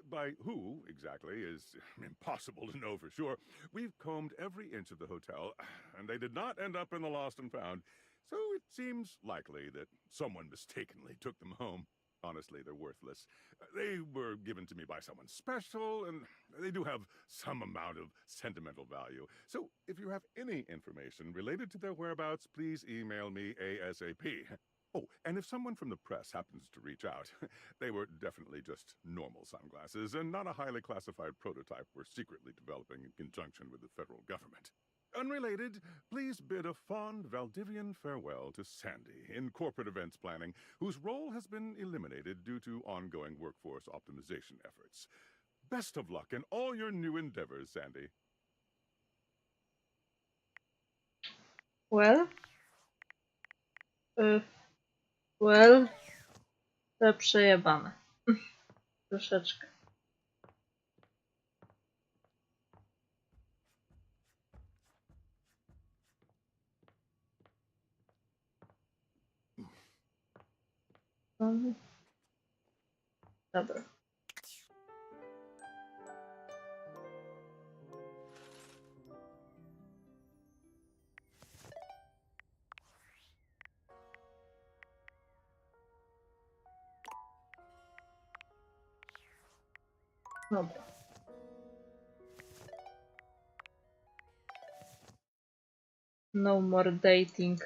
By who, exactly, is impossible to know for sure. We've combed every inch of the hotel, and they did not end up in the lost and found. So it seems likely that someone mistakenly took them home. Honestly, they're worthless. They were given to me by someone special, and they do have some amount of sentimental value. So if you have any information related to their whereabouts, please email me ASAP. Oh, and if someone from the press happens to reach out, they were definitely just normal sunglasses and not a highly classified prototype we're secretly developing in conjunction with the federal government. Unrelated, please bid a fond Valdivian farewell to Sandy in corporate events planning, whose role has been eliminated due to ongoing workforce optimization efforts. Best of luck in all your new endeavors, Sandy. Well, well, to przejebane. Troszeczkę. Dobra. Dobra. No more dating.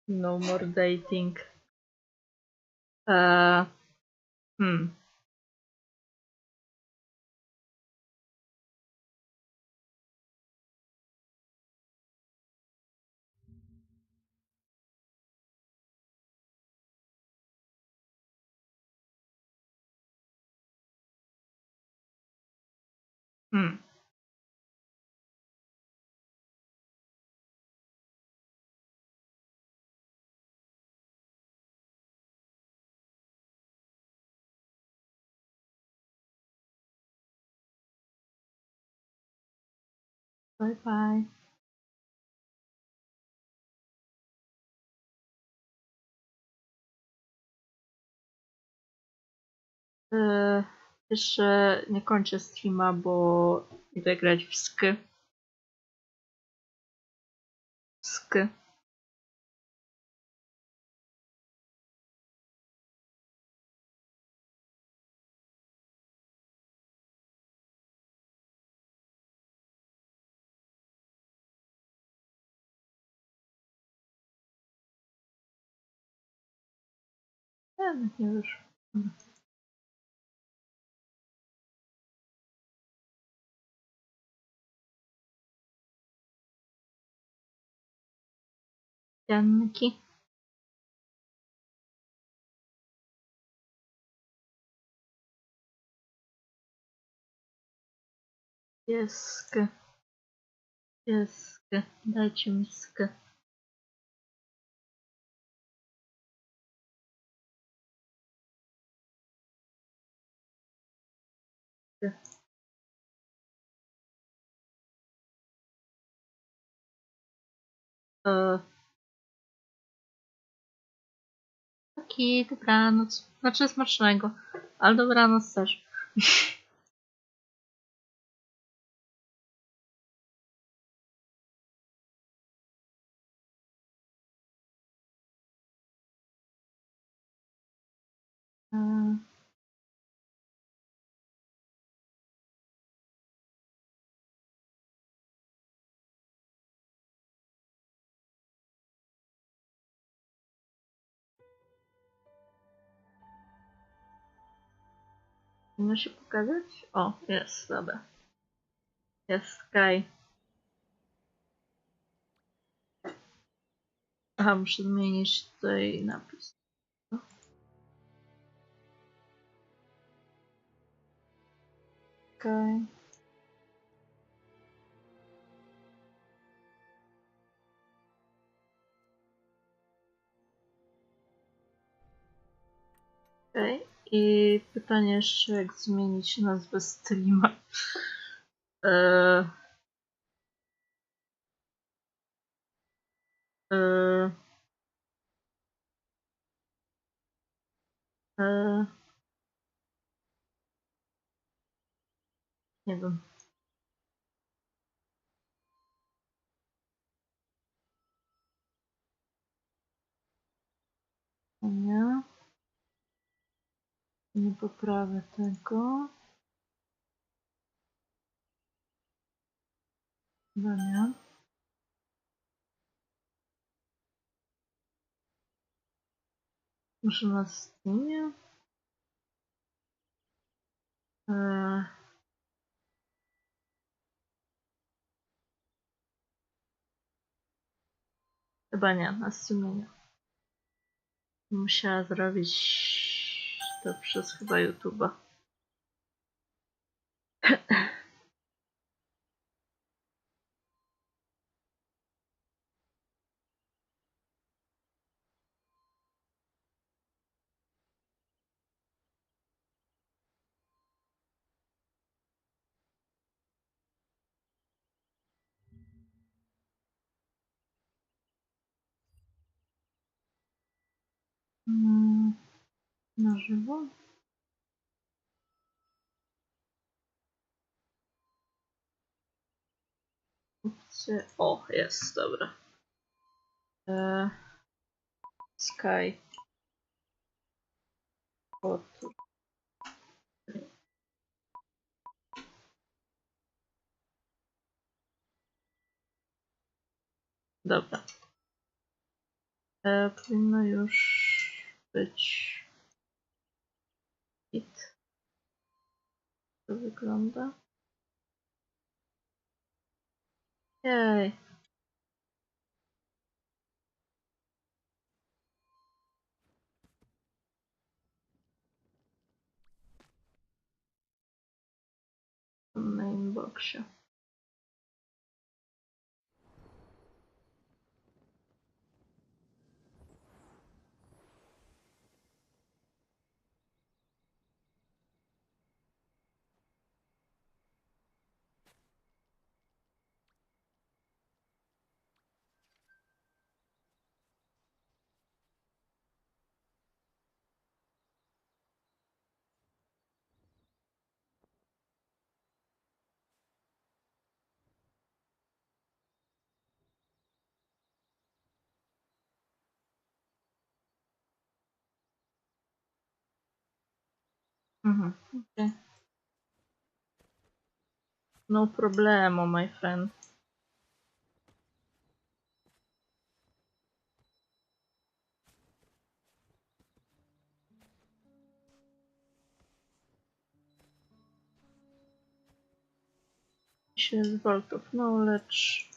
No more dating. Hmm. Bye bye. Jeszcze nie kończę streama, bo idę grać w sk. Sk. Nawet nie wyszło. Janki. Jest sk. Jest sk. Dajcie mi sk. Taki dobranoc. Znaczy smacznego, ale dobranoc też. Powinno się pokazać? O, jest, dobra. Jest Sky. Aha, muszę zmienić tutaj napis. Sky. Okay. I pytanie jeszcze, jak zmienić nazwę streama. Eee, eee, eee, nie wiem. Nie. Nie poprawię tego. Chyba nie. Może na Steamie? Chyba nie, na Steamie nie. Musiała zrobić to przez chyba YouTube'a. Na żywo? Opcje. O, jest, dobra. Sky. Cotl. Dobra. Powinno już być hit. To wygląda. Jej. Na inboxie. Mhm, okay. No problemo, my friend. Się z Vault of Knowledge.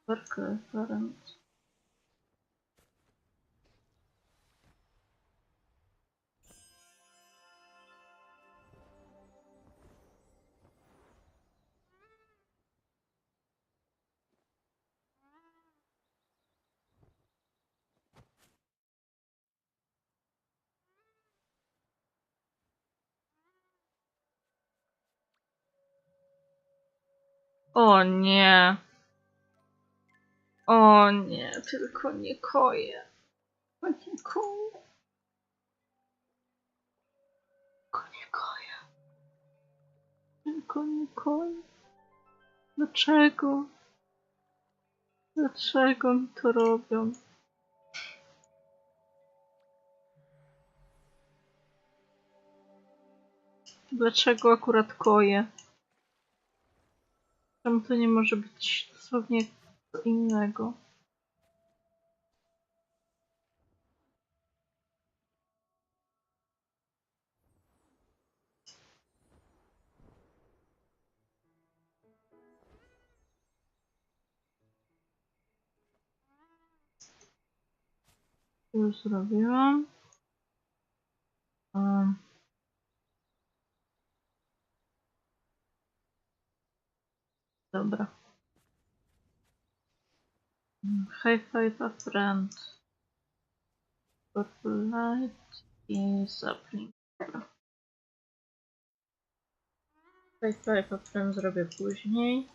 Work reference. O nie. O nie, tylko nie koje. O nie koje. Tylko nie koje. Tylko nie koje. Dlaczego? Dlaczego mi to robią? Dlaczego akurat koje? Czemu to nie może być dosłownie co innego? Już zrobiłam. Dobra. High five a friend. Purple light i sapling. High five a friend zrobię później.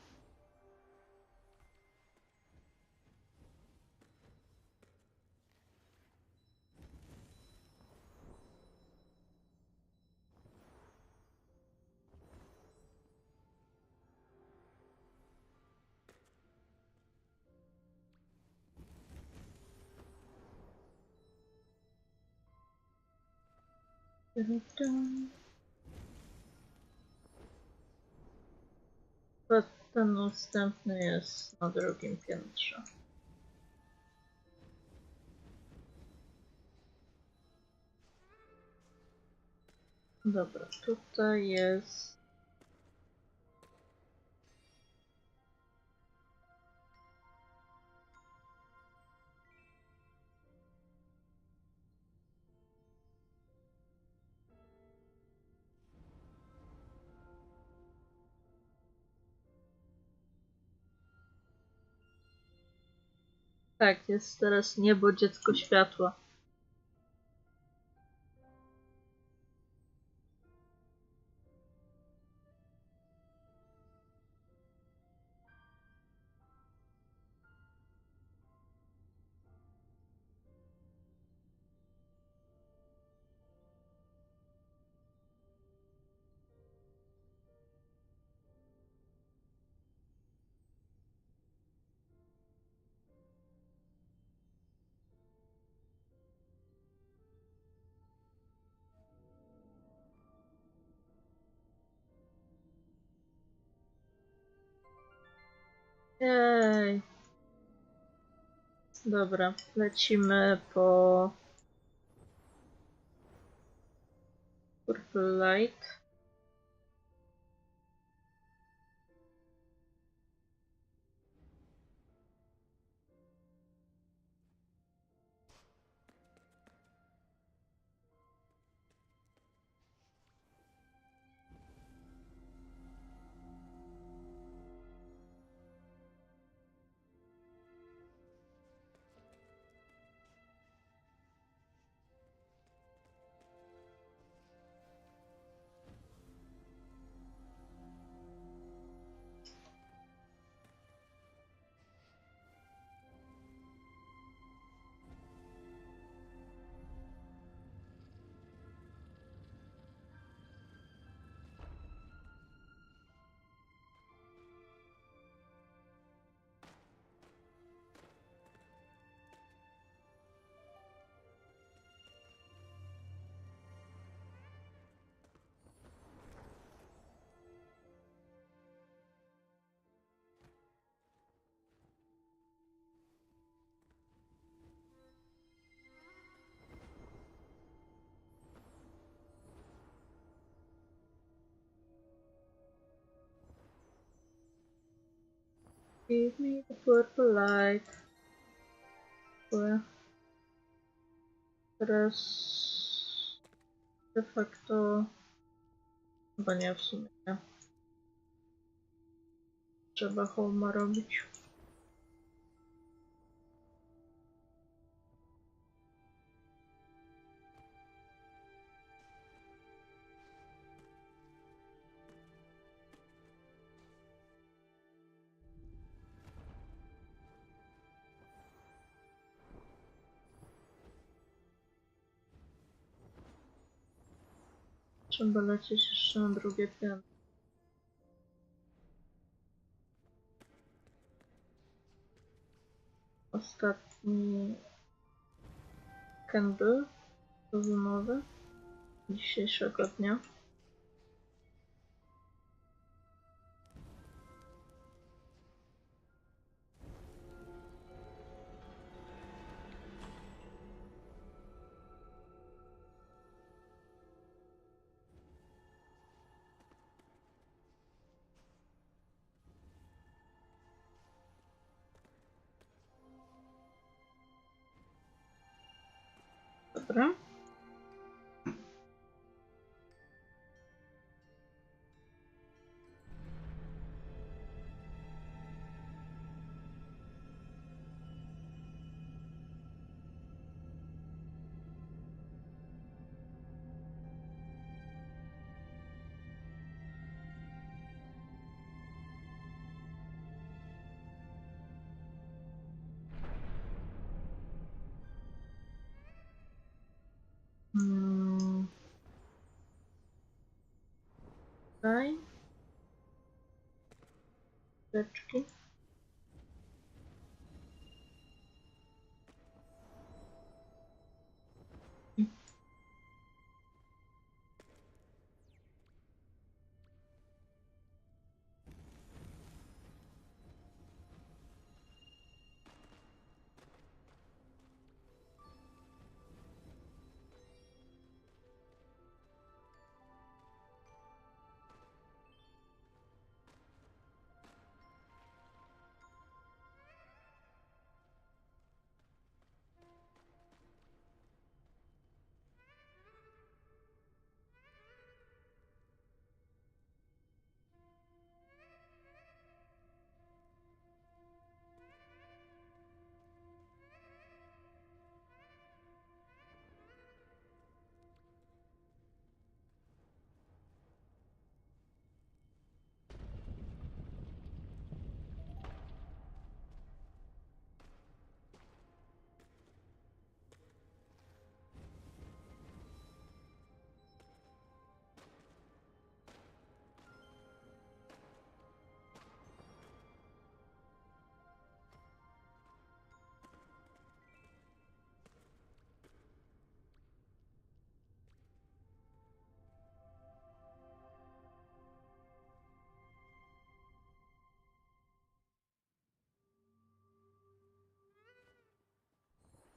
Ten następny jest na drugim piętrze. Dobra, tutaj jest... Tak, jest teraz niebo, dziecko światła. Jej. Dobra, lecimy po Purple Light. Give me the purple light. Teraz de facto chyba nie, w sumie nie. Trzeba homa robić. Trzeba lecieć jeszcze na drugie piętro. Ostatni candle rozumowy dzisiejszego dnia. Dobra. Tutaj. Beczki.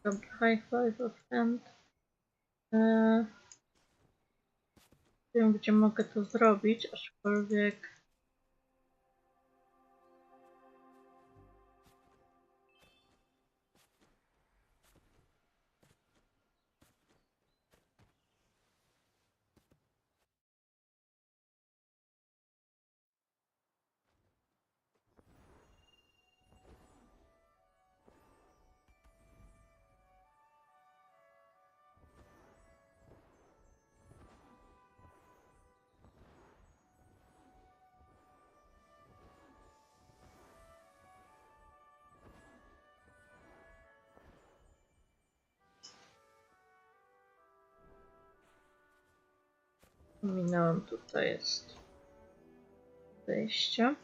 Dobra, high five of hand. Wiem, gdzie mogę to zrobić, aczkolwiek minąłem, tutaj jest wejście.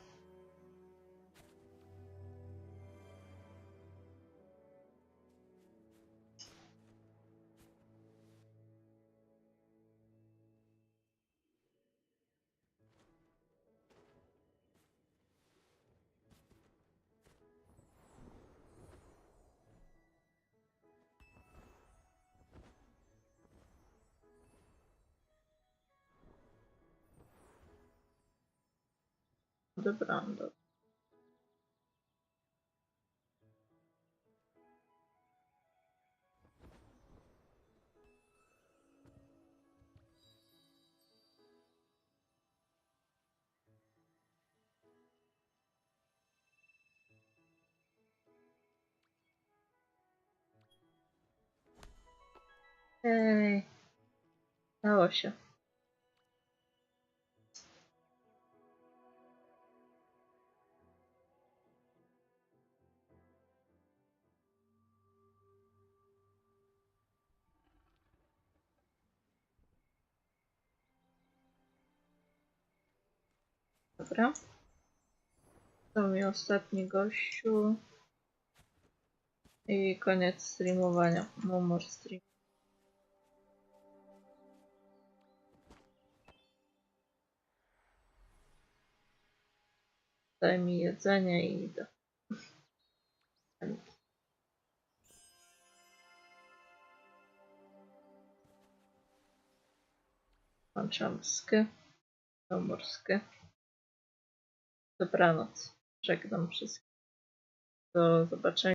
Dobrando. Hej, dało się. Dobra. To mi ostatni gościu. I koniec streamowania. No more stream. Daj mi jedzenie i idę. Włączam sky. No morskie. Dobranoc. Żegnam wszystkich. Do zobaczenia.